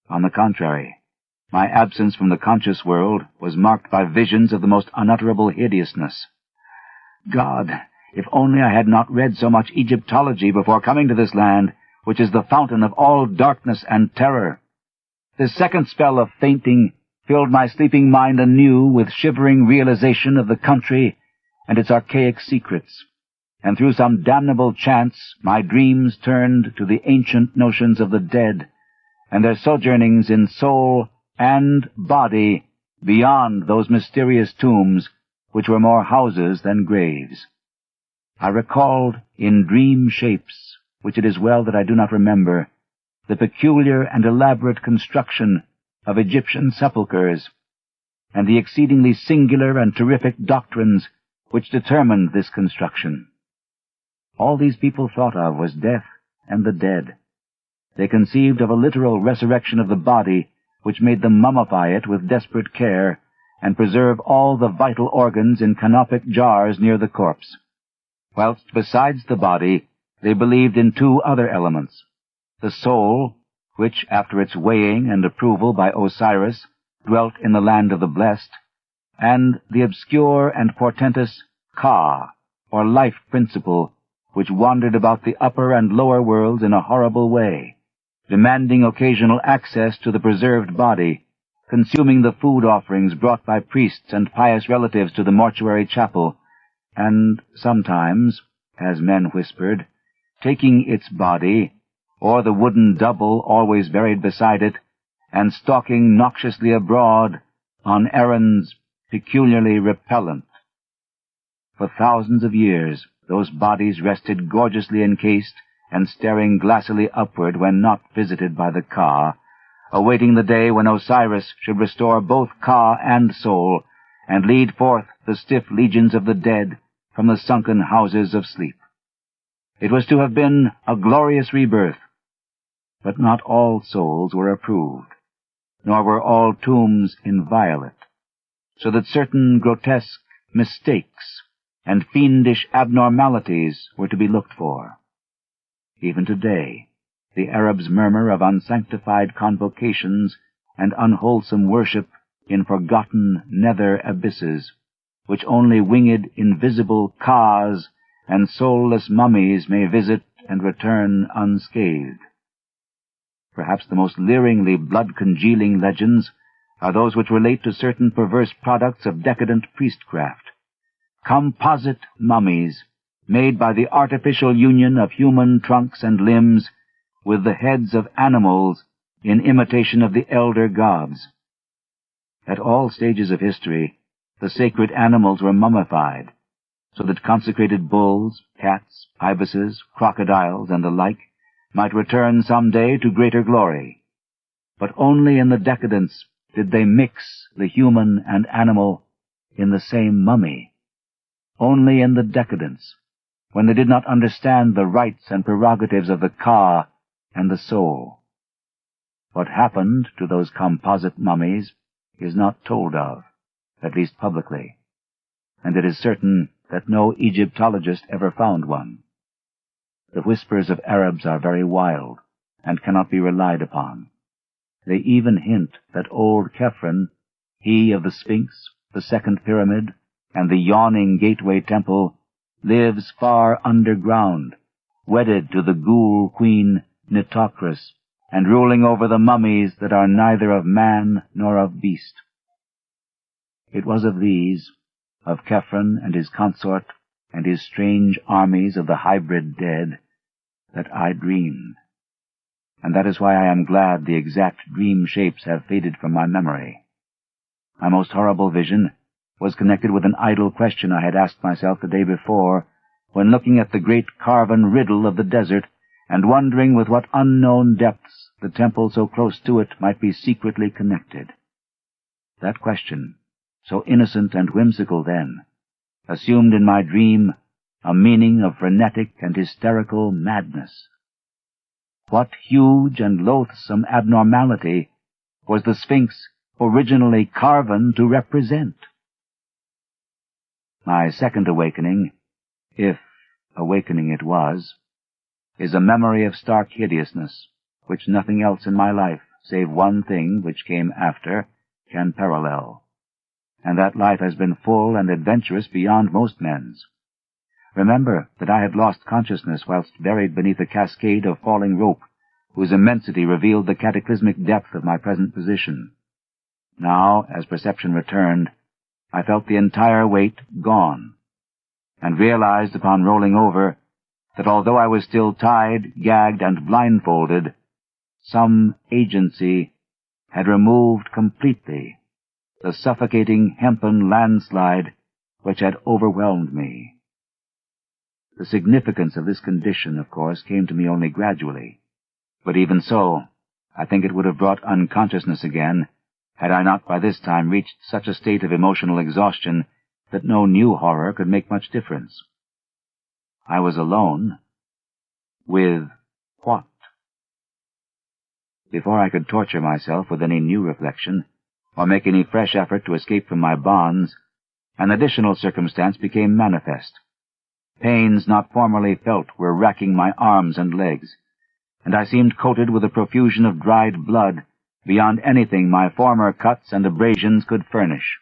On the contrary, my absence from the conscious world was marked by visions of the most unutterable hideousness. God, if only I had not read so much Egyptology before coming to this land, which is the fountain of all darkness and terror. This second spell of fainting filled my sleeping mind anew with shivering realization of the country and its archaic secrets, and through some damnable chance my dreams turned to the ancient notions of the dead, and their sojournings in soul and body beyond those mysterious tombs which were more houses than graves. I recalled in dream shapes, which it is well that I do not remember, the peculiar and elaborate construction of Egyptian sepulchres, and the exceedingly singular and terrific doctrines which determined this construction. All these people thought of was death and the dead. They conceived of a literal resurrection of the body, which made them mummify it with desperate care, and preserve all the vital organs in canopic jars near the corpse. Whilst besides the body, they believed in two other elements: the soul, which, after its weighing and approval by Osiris, dwelt in the land of the blessed, and the obscure and portentous Ka, or life principle, which wandered about the upper and lower worlds in a horrible way, demanding occasional access to the preserved body, consuming the food offerings brought by priests and pious relatives to the mortuary chapel, and sometimes, as men whispered, taking its body, or the wooden double always buried beside it, and stalking noxiously abroad on errands peculiarly repellent. For thousands of years those bodies rested gorgeously encased and staring glassily upward when not visited by the Ka, awaiting the day when Osiris should restore both Ka and soul, and lead forth the stiff legions of the dead from the sunken houses of sleep. It was to have been a glorious rebirth, but not all souls were approved, nor were all tombs inviolate, so that certain grotesque mistakes and fiendish abnormalities were to be looked for. Even today, the Arabs murmur of unsanctified convocations and unwholesome worship in forgotten nether abysses, which only winged invisible Kas and soulless mummies may visit and return unscathed. Perhaps the most leeringly blood-congealing legends are those which relate to certain perverse products of decadent priestcraft, composite mummies made by the artificial union of human trunks and limbs with the heads of animals in imitation of the elder gods. At all stages of history, the sacred animals were mummified, so that consecrated bulls, cats, ibises, crocodiles, and the like might return some day to greater glory. But only in the decadence did they mix the human and animal in the same mummy. Only in the decadence, when they did not understand the rights and prerogatives of the Ka and the soul. What happened to those composite mummies is not told of, at least publicly, and it is certain that no Egyptologist ever found one. The whispers of Arabs are very wild, and cannot be relied upon. They even hint that old Khephren, he of the Sphinx, the second pyramid, and the yawning gateway temple, lives far underground, wedded to the ghoul queen Nitocris, and ruling over the mummies that are neither of man nor of beast. It was of these, of Khephren and his consort, and his strange armies of the hybrid dead, that I dreamed. And that is why I am glad the exact dream shapes have faded from my memory. My most horrible vision was connected with an idle question I had asked myself the day before, when looking at the great carven riddle of the desert, and wondering with what unknown depths the temple so close to it might be secretly connected. That question, so innocent and whimsical then, assumed in my dream a meaning of frenetic and hysterical madness. What huge and loathsome abnormality was the Sphinx originally carven to represent? My second awakening, if awakening it was, is a memory of stark hideousness, which nothing else in my life, save one thing which came after, can parallel. And that life has been full and adventurous beyond most men's. Remember that I had lost consciousness whilst buried beneath a cascade of falling rope, whose immensity revealed the cataclysmic depth of my present position. Now, as perception returned, I felt the entire weight gone, and realized upon rolling over that although I was still tied, gagged, and blindfolded, some agency had removed completely the suffocating hempen landslide which had overwhelmed me. The significance of this condition, of course, came to me only gradually, but even so, I think it would have brought unconsciousness again, had I not by this time reached such a state of emotional exhaustion that no new horror could make much difference. I was alone. With what? Before I could torture myself with any new reflection, or make any fresh effort to escape from my bonds, an additional circumstance became manifest. Pains not formerly felt were racking my arms and legs, and I seemed coated with a profusion of dried blood beyond anything my former cuts and abrasions could furnish.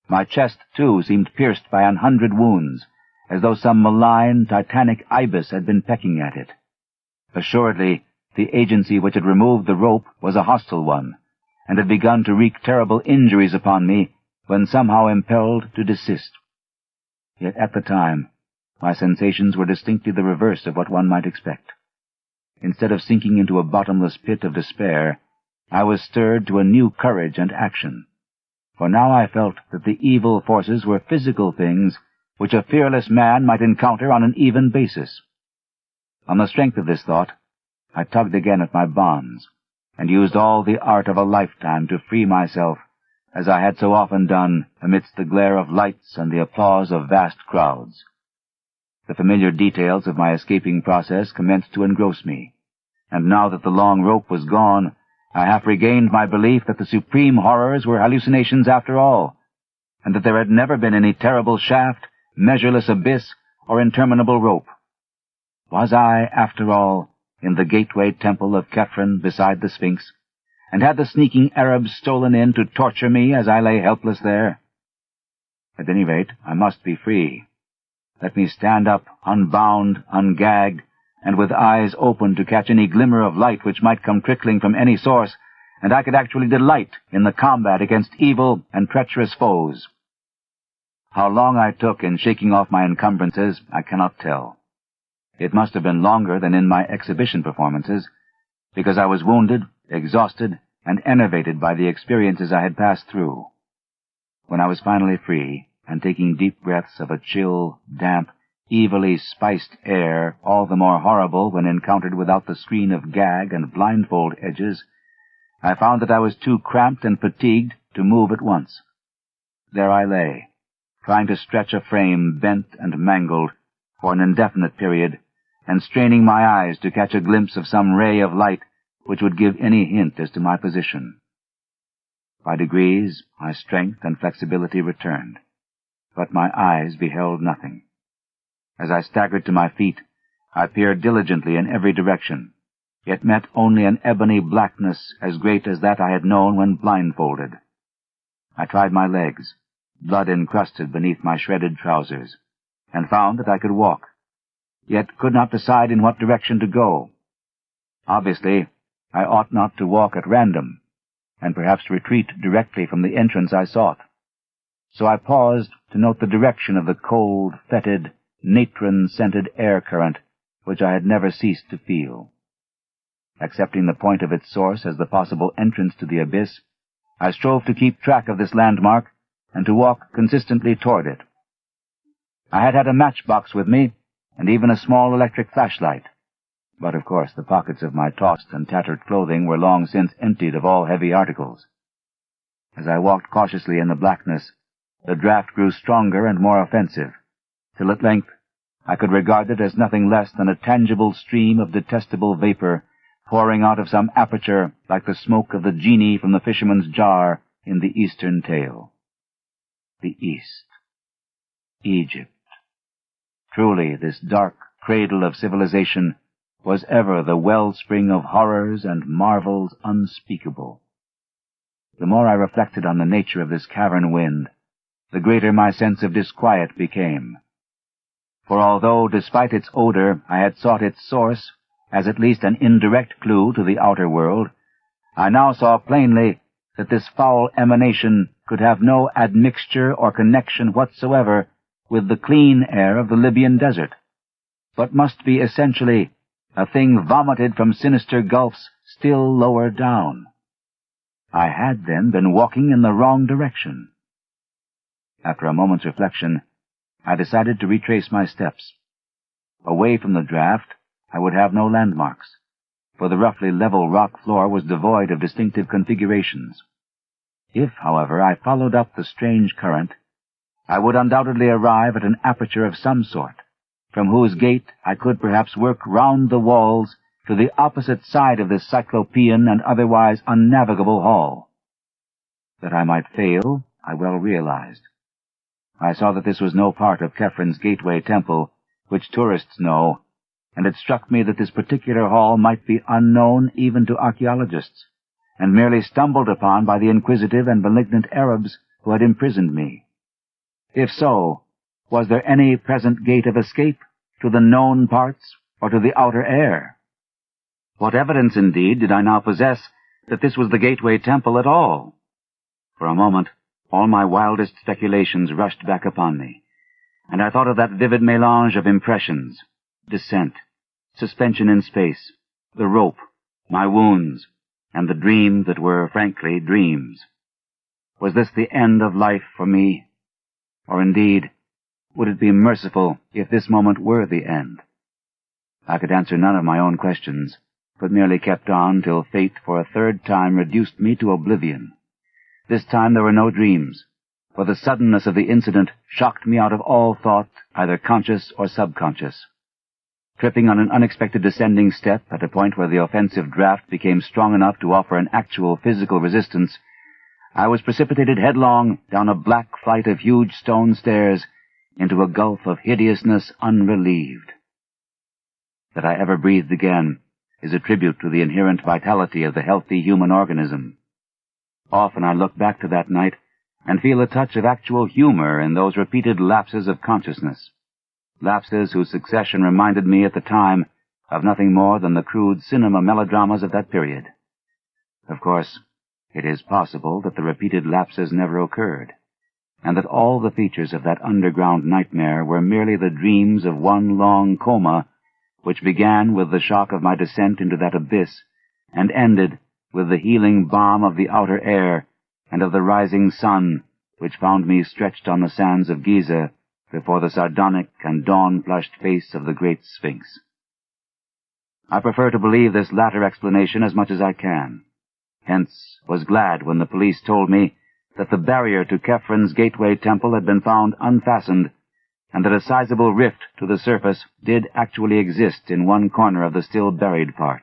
My chest, too, seemed pierced by 100 wounds, as though some malign, titanic ibis had been pecking at it. Assuredly, the agency which had removed the rope was a hostile one, and had begun to wreak terrible injuries upon me when somehow impelled to desist. Yet at the time, my sensations were distinctly the reverse of what one might expect. Instead of sinking into a bottomless pit of despair, I was stirred to a new courage and action, for now I felt that the evil forces were physical things which a fearless man might encounter on an even basis. On the strength of this thought, I tugged again at my bonds, and used all the art of a lifetime to free myself, as I had so often done amidst the glare of lights and the applause of vast crowds. The familiar details of my escaping process commenced to engross me, and now that the long rope was gone, I half regained my belief that the supreme horrors were hallucinations after all, and that there had never been any terrible shaft, measureless abyss, or interminable rope. Was I, after all, in the gateway temple of Khephren beside the Sphinx, and had the sneaking Arabs stolen in to torture me as I lay helpless there? At any rate, I must be free. Let me stand up, unbound, ungagged, and with eyes open to catch any glimmer of light which might come trickling from any source, and I could actually delight in the combat against evil and treacherous foes. How long I took in shaking off my encumbrances, I cannot tell. It must have been longer than in my exhibition performances, because I was wounded, exhausted, and enervated by the experiences I had passed through. When I was finally free, and taking deep breaths of a chill, damp, evilly spiced air, all the more horrible when encountered without the screen of gag and blindfold edges, I found that I was too cramped and fatigued to move at once. There I lay, trying to stretch a frame bent and mangled for an indefinite period, and straining my eyes to catch a glimpse of some ray of light which would give any hint as to my position. By degrees, my strength and flexibility returned, but my eyes beheld nothing. As I staggered to my feet, I peered diligently in every direction, yet met only an ebony blackness as great as that I had known when blindfolded. I tried my legs, blood encrusted beneath my shredded trousers, and found that I could walk, yet could not decide in what direction to go. Obviously, I ought not to walk at random, and perhaps retreat directly from the entrance I sought. So I paused to note the direction of the cold, fetid, natron-scented air current which I had never ceased to feel. Accepting the point of its source as the possible entrance to the abyss, I strove to keep track of this landmark and to walk consistently toward it. I had had a matchbox with me, and even a small electric flashlight, but of course the pockets of my tossed and tattered clothing were long since emptied of all heavy articles. As I walked cautiously in the blackness, the draught grew stronger and more offensive, till at length I could regard it as nothing less than a tangible stream of detestable vapor pouring out of some aperture like the smoke of the genie from the fisherman's jar in the Eastern tale. The East. Egypt. Truly, this dark cradle of civilization was ever the wellspring of horrors and marvels unspeakable. The more I reflected on the nature of this cavern wind, the greater my sense of disquiet became. For although, despite its odor, I had sought its source as at least an indirect clue to the outer world, I now saw plainly that this foul emanation could have no admixture or connection whatsoever with the clean air of the Libyan desert, but must be essentially a thing vomited from sinister gulfs still lower down. I had then been walking in the wrong direction. After a moment's reflection, I decided to retrace my steps. Away from the draught, I would have no landmarks, for the roughly level rock floor was devoid of distinctive configurations. If, however, I followed up the strange current, I would undoubtedly arrive at an aperture of some sort, from whose gate I could perhaps work round the walls to the opposite side of this cyclopean and otherwise unnavigable hall. That I might fail, I well realized. I saw that this was no part of Khephen's gateway temple, which tourists know, and it struck me that this particular hall might be unknown even to archaeologists, and merely stumbled upon by the inquisitive and malignant Arabs who had imprisoned me. If so, was there any present gate of escape to the known parts or to the outer air? What evidence, indeed, did I now possess that this was the Gateway Temple at all. For a moment, all my wildest speculations rushed back upon me, and I thought of that vivid mélange of impressions: descent, suspension in space, the rope, my wounds, and the dreams that were, frankly, dreams. Was this the end of life for me? Or indeed, would it be merciful if this moment were the end? I could answer none of my own questions, but merely kept on till fate for a third time reduced me to oblivion. This time there were no dreams, for the suddenness of the incident shocked me out of all thought, either conscious or subconscious. Tripping on an unexpected descending step at a point where the offensive draft became strong enough to offer an actual physical resistance, I was precipitated headlong down a black flight of huge stone stairs into a gulf of hideousness unrelieved. That I ever breathed again is a tribute to the inherent vitality of the healthy human organism. Often I look back to that night and feel a touch of actual humor in those repeated lapses of consciousness, lapses whose succession reminded me at the time of nothing more than the crude cinema melodramas of that period. Of course, it is possible that the repeated lapses never occurred, and that all the features of that underground nightmare were merely the dreams of one long coma, which began with the shock of my descent into that abyss, and ended with the healing balm of the outer air and of the rising sun, which found me stretched on the sands of Giza before the sardonic and dawn-flushed face of the great Sphinx. I prefer to believe this latter explanation as much as I can. Hence was glad when the police told me that the barrier to Kephrun's Gateway Temple had been found unfastened, and that a sizable rift to the surface did actually exist in one corner of the still buried part.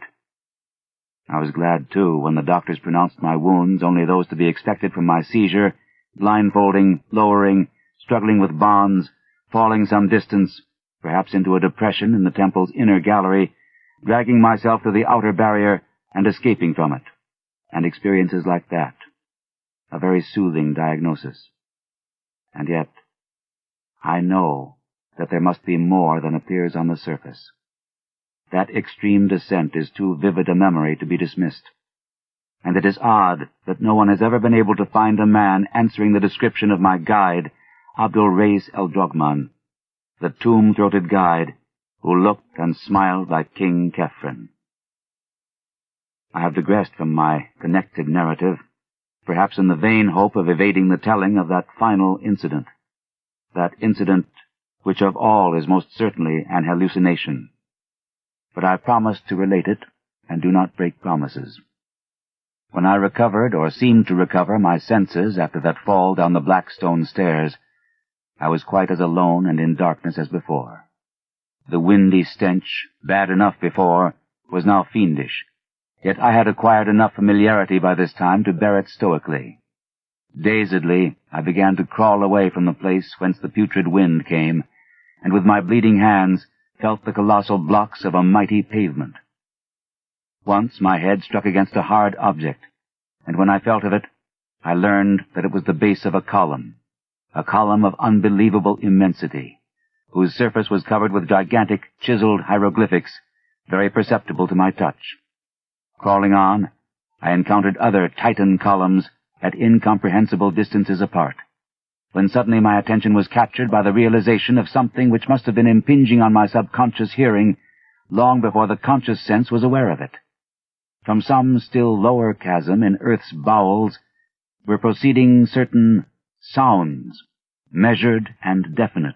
I was glad, too, when the doctors pronounced my wounds only those to be expected from my seizure, blindfolding, lowering, struggling with bonds, falling some distance, perhaps into a depression in the temple's inner gallery, dragging myself to the outer barrier and escaping from it, and experiences like that. A very soothing diagnosis. And yet, I know that there must be more than appears on the surface. That extreme descent is too vivid a memory to be dismissed, and it is odd that no one has ever been able to find a man answering the description of my guide, Abdul Reis el-Drogman, the tomb-throated guide who looked and smiled like King Kephrun. I have digressed from my connected narrative, perhaps in the vain hope of evading the telling of that final incident, that incident which of all is most certainly an hallucination. But I promise to relate it, and do not break promises. When I recovered, or seemed to recover, my senses after that fall down the black stone stairs, I was quite as alone and in darkness as before. The windy stench, bad enough before, was now fiendish, yet I had acquired enough familiarity by this time to bear it stoically. Dazedly, I began to crawl away from the place whence the putrid wind came, and with my bleeding hands felt the colossal blocks of a mighty pavement. Once my head struck against a hard object, and when I felt of it, I learned that it was the base of a column of unbelievable immensity, whose surface was covered with gigantic, chiseled hieroglyphics, very perceptible to my touch. Crawling on, I encountered other Titan columns at incomprehensible distances apart, when suddenly my attention was captured by the realization of something which must have been impinging on my subconscious hearing long before the conscious sense was aware of it. From some still lower chasm in Earth's bowels were proceeding certain sounds, measured and definite,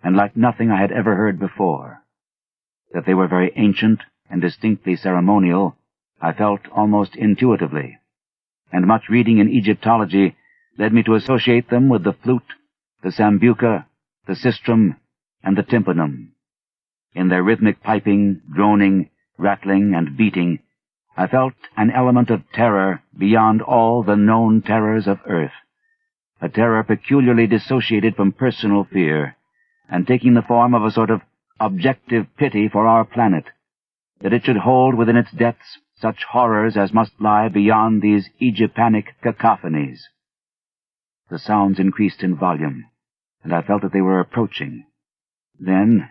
and like nothing I had ever heard before. That they were very ancient and distinctly ceremonial, I felt almost intuitively, and much reading in Egyptology led me to associate them with the flute, the sambuca, the sistrum, and the tympanum. In their rhythmic piping, droning, rattling, and beating, I felt an element of terror beyond all the known terrors of earth, a terror peculiarly dissociated from personal fear, and taking the form of a sort of objective pity for our planet, that it should hold within its depths such horrors as must lie beyond these Egyptanic cacophonies. The sounds increased in volume, and I felt that they were approaching. Then,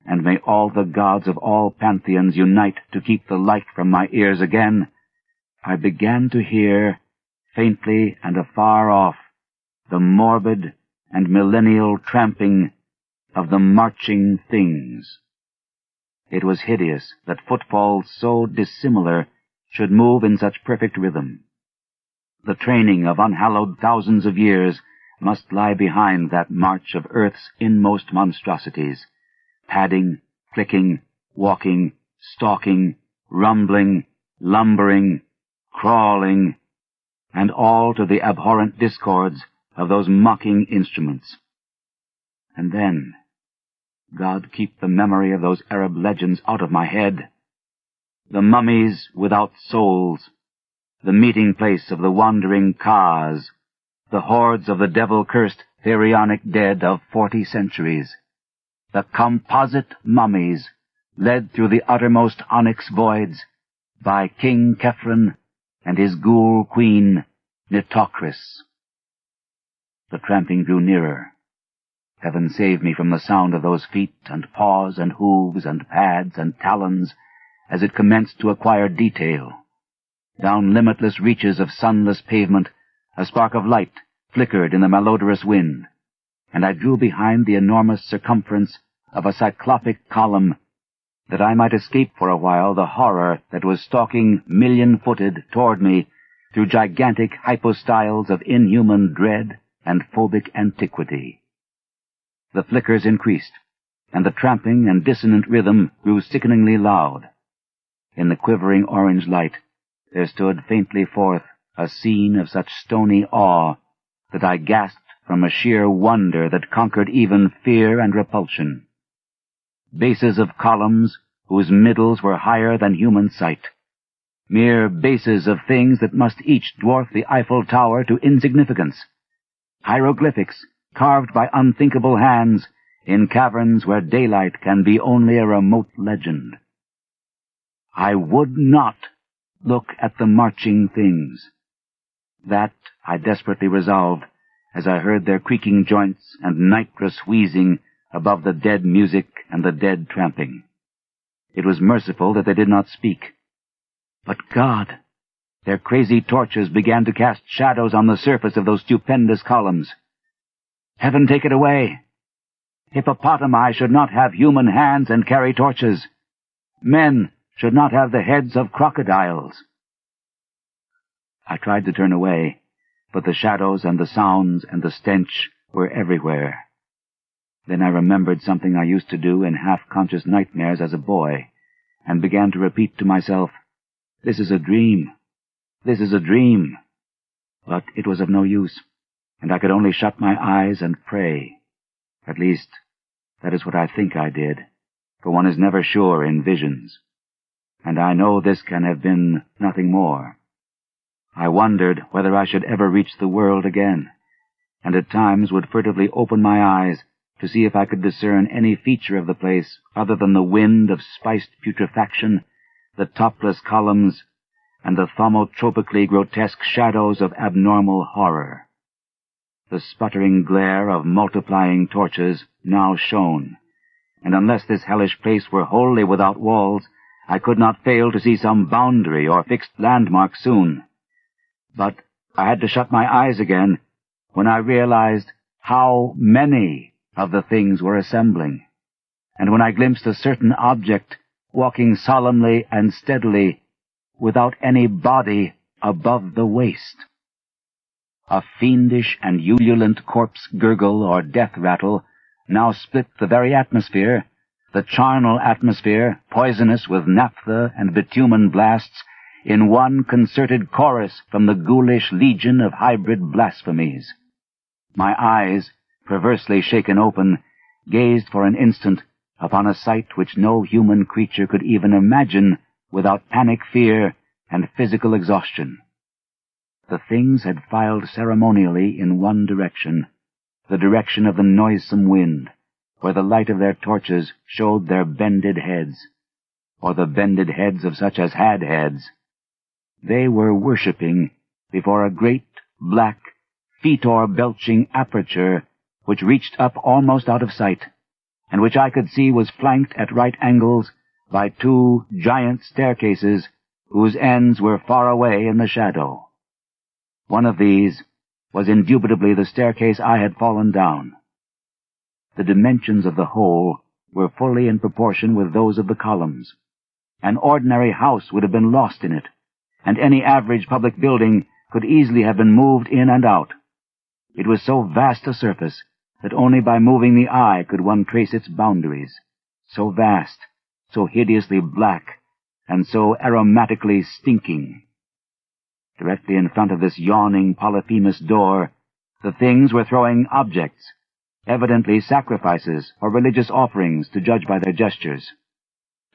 and may all the gods of all pantheons unite to keep the light from my ears again, I began to hear, faintly and afar off, the morbid and millennial tramping of the marching things. It was hideous that footfalls so dissimilar should move in such perfect rhythm. The training of unhallowed thousands of years must lie behind that march of earth's inmost monstrosities, padding, clicking, walking, stalking, rumbling, lumbering, crawling, and all to the abhorrent discords of those mocking instruments. And then, God keep the memory of those Arab legends out of my head, the mummies without souls, the meeting place of the wandering Kas, the hordes of the devil-cursed pharaonic dead of 40 centuries, the composite mummies led through the uttermost onyx voids by King Kefren and his ghoul queen Nitocris. The tramping drew nearer. Heaven save me from the sound of those feet and paws and hooves and pads and talons as it commenced to acquire detail. Down limitless reaches of sunless pavement a spark of light flickered in the malodorous wind, and I drew behind the enormous circumference of a cyclopic column that I might escape for a while the horror that was stalking million-footed toward me through gigantic hypostyles of inhuman dread and phobic antiquity. The flickers increased, and the tramping and dissonant rhythm grew sickeningly loud. In the quivering orange light there stood faintly forth a scene of such stony awe that I gasped from a sheer wonder that conquered even fear and repulsion. Bases of columns whose middles were higher than human sight, mere bases of things that must each dwarf the Eiffel Tower to insignificance, hieroglyphics carved by unthinkable hands in caverns where daylight can be only a remote legend. I would not look at the marching things. That I desperately resolved as I heard their creaking joints and nitrous wheezing above the dead music and the dead tramping. It was merciful that they did not speak. But God, their crazy torches began to cast shadows on the surface of those stupendous columns. Heaven take it away! Hippopotami should not have human hands and carry torches. Men should not have the heads of crocodiles. I tried to turn away, but the shadows and the sounds and the stench were everywhere. Then I remembered something I used to do in half-conscious nightmares as a boy, and began to repeat to myself, "This is a dream. This is a dream." But it was of no use, and I could only shut my eyes and pray. At least, that is what I think I did, for one is never sure in visions. And I know this can have been nothing more. I wondered whether I should ever reach the world again, and at times would furtively open my eyes to see if I could discern any feature of the place other than the wind of spiced putrefaction, the topless columns, and the thaumatropically grotesque shadows of abnormal horror. The sputtering glare of multiplying torches now shone, and unless this hellish place were wholly without walls, I could not fail to see some boundary or fixed landmark soon. But I had to shut my eyes again when I realized how many of the things were assembling, and when I glimpsed a certain object walking solemnly and steadily without any body above the waist. A fiendish and ululent corpse gurgle or death rattle now split the very atmosphere, the charnel atmosphere, poisonous with naphtha and bitumen blasts, in one concerted chorus from the ghoulish legion of hybrid blasphemies. My eyes, perversely shaken open, gazed for an instant upon a sight which no human creature could even imagine without panic fear and physical exhaustion. The things had filed ceremonially in one direction, the direction of the noisome wind, where the light of their torches showed their bended heads, or the bended heads of such as had heads. They were worshipping before a great, black, fetor-belching aperture which reached up almost out of sight, and which I could see was flanked at right angles by two giant staircases whose ends were far away in the shadow. One of these was indubitably the staircase I had fallen down. The dimensions of the whole were fully in proportion with those of the columns. An ordinary house would have been lost in it, and any average public building could easily have been moved in and out. It was so vast a surface that only by moving the eye could one trace its boundaries. So vast, so hideously black, and so aromatically stinking. Directly in front of this yawning Polyphemus door, the things were throwing objects, evidently sacrifices or religious offerings to judge by their gestures.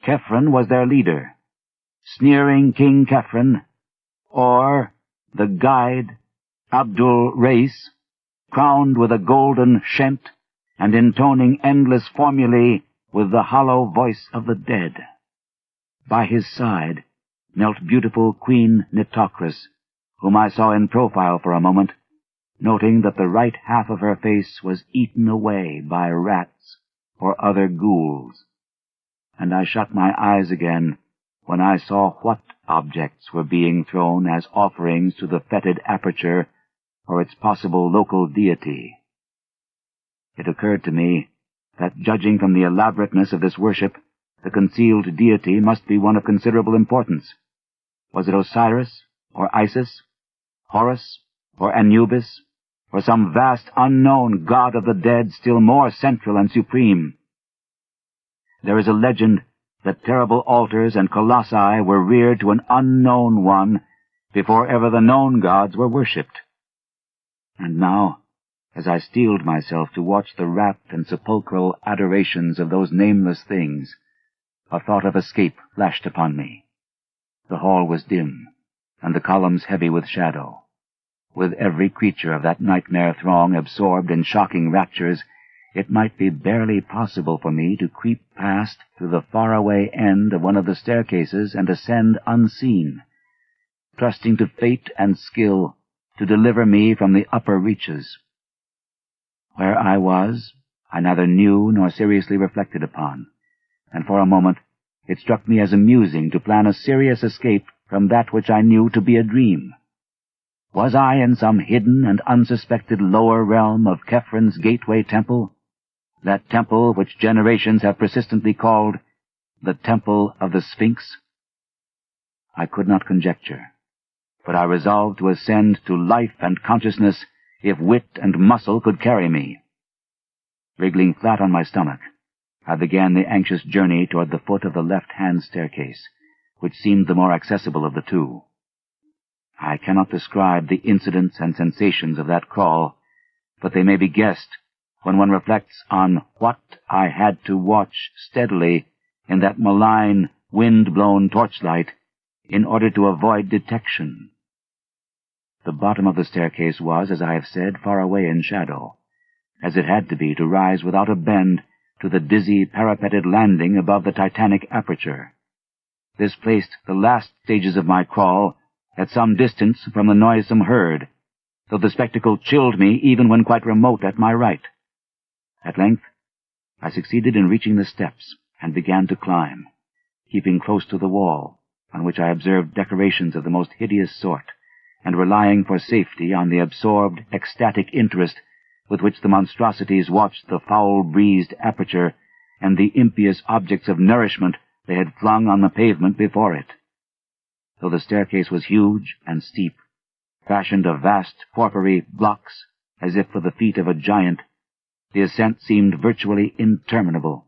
Kephren was their leader, sneering King Kephren, or the guide, Abdul Reis, crowned with a golden shent and intoning endless formulae with the hollow voice of the dead. By his side knelt beautiful Queen Nitocris, whom I saw in profile for a moment, noting that the right half of her face was eaten away by rats or other ghouls, and I shut my eyes again when I saw what objects were being thrown as offerings to the fetid aperture or its possible local deity. It occurred to me that, judging from the elaborateness of this worship, the concealed deity must be one of considerable importance. Was it Osiris, or Isis, Horus, or Anubis, or some vast unknown god of the dead still more central and supreme? There is a legend that terrible altars and colossi were reared to an unknown one before ever the known gods were worshipped. And now, as I steeled myself to watch the rapt and sepulchral adorations of those nameless things, a thought of escape flashed upon me. The hall was dim, and the columns heavy with shadow. With every creature of that nightmare throng absorbed in shocking raptures, it might be barely possible for me to creep past through the faraway end of one of the staircases and ascend unseen, trusting to fate and skill to deliver me from the upper reaches. Where I was, I neither knew nor seriously reflected upon, and for a moment it struck me as amusing to plan a serious escape from that which I knew to be a dream. Was I in some hidden and unsuspected lower realm of Kephren's gateway temple, that temple which generations have persistently called the Temple of the Sphinx? I could not conjecture, but I resolved to ascend to life and consciousness if wit and muscle could carry me. Wriggling flat on my stomach, I began the anxious journey toward the foot of the left-hand staircase, which seemed the more accessible of the two. I cannot describe the incidents and sensations of that crawl, but they may be guessed when one reflects on what I had to watch steadily in that malign, wind-blown torchlight in order to avoid detection. The bottom of the staircase was, as I have said, far away in shadow, as it had to be to rise without a bend to the dizzy parapeted landing above the Titanic aperture. This placed the last stages of my crawl at some distance from the noisome herd, though the spectacle chilled me even when quite remote at my right. At length, I succeeded in reaching the steps and began to climb, keeping close to the wall, on which I observed decorations of the most hideous sort, and relying for safety on the absorbed, ecstatic interest with which the monstrosities watched the foul-breezed aperture and the impious objects of nourishment they had flung on the pavement before it. Though the staircase was huge and steep, fashioned of vast porphyry blocks as if for the feet of a giant, the ascent seemed virtually interminable.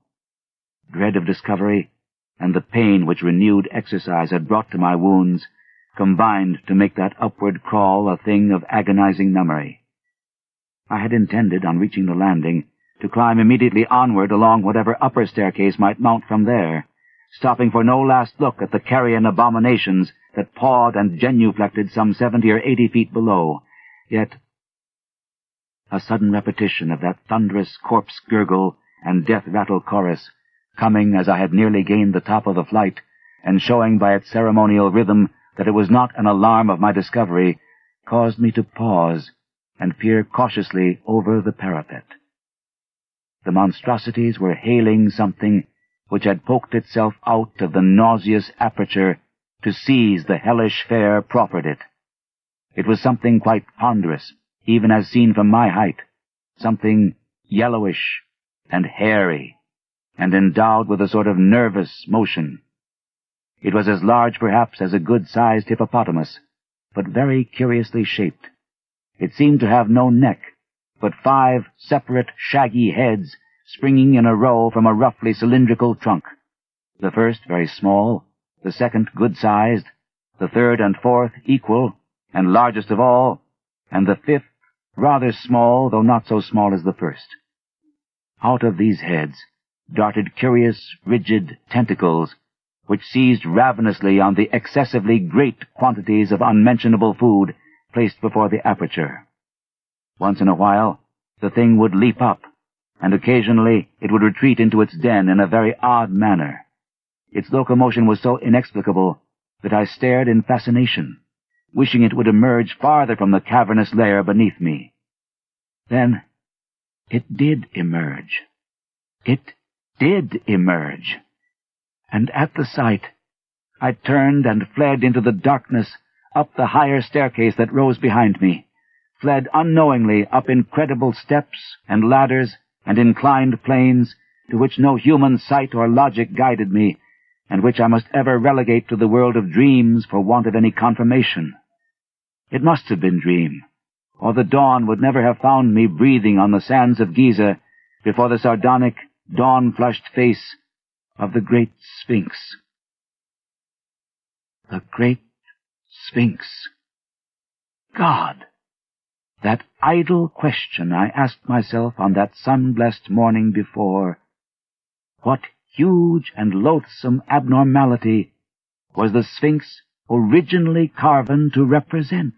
Dread of discovery and the pain which renewed exercise had brought to my wounds combined to make that upward crawl a thing of agonizing memory. I had intended, on reaching the landing, to climb immediately onward along whatever upper staircase might mount from there, stopping for no last look at the carrion abominations that pawed and genuflected some 70 or 80 feet below. Yet a sudden repetition of that thunderous corpse gurgle and death rattle chorus, coming as I had nearly gained the top of the flight, and showing by its ceremonial rhythm that it was not an alarm of my discovery, caused me to pause and peer cautiously over the parapet. The monstrosities were hailing something which had poked itself out of the nauseous aperture to seize the hellish fare proffered it. It was something quite ponderous, even as seen from my height, something yellowish and hairy, and endowed with a sort of nervous motion. It was as large, perhaps, as a good-sized hippopotamus, but very curiously shaped. It seemed to have no neck, but 5 separate shaggy heads springing in a row from a roughly cylindrical trunk. The first very small, the second good-sized, the third and fourth equal, and largest of all, and the fifth rather small, though not so small as the first. Out of these heads darted curious, rigid tentacles, which seized ravenously on the excessively great quantities of unmentionable food placed before the aperture. Once in a while, the thing would leap up, and occasionally it would retreat into its den in a very odd manner. Its locomotion was so inexplicable that I stared in fascination, wishing it would emerge farther from the cavernous lair beneath me. Then it did emerge. It did emerge. And at the sight, I turned and fled into the darkness up the higher staircase that rose behind me, fled unknowingly up incredible steps and ladders and inclined planes to which no human sight or logic guided me, and which I must ever relegate to the world of dreams for want of any confirmation. It must have been dream, or the dawn would never have found me breathing on the sands of Giza before the sardonic, dawn-flushed face of the great Sphinx. The great Sphinx. God! That idle question I asked myself on that sun-blessed morning before. What huge and loathsome abnormality was the Sphinx originally carven to represent?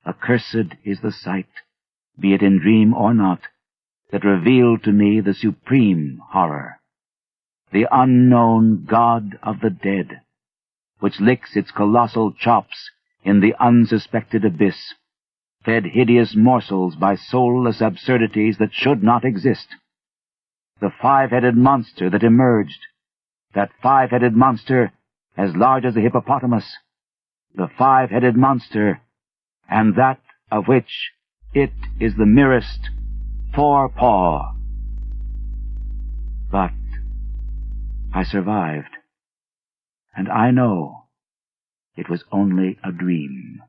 Accursed is the sight, be it in dream or not, that revealed to me the supreme horror, the unknown God of the dead, which licks its colossal chops in the unsuspected abyss, fed hideous morsels by soulless absurdities that should not exist. The 5-headed monster that emerged, that 5-headed monster as large as a hippopotamus, the 5-headed monster, and that of which it is the merest forepaw. But I survived, and I know it was only a dream.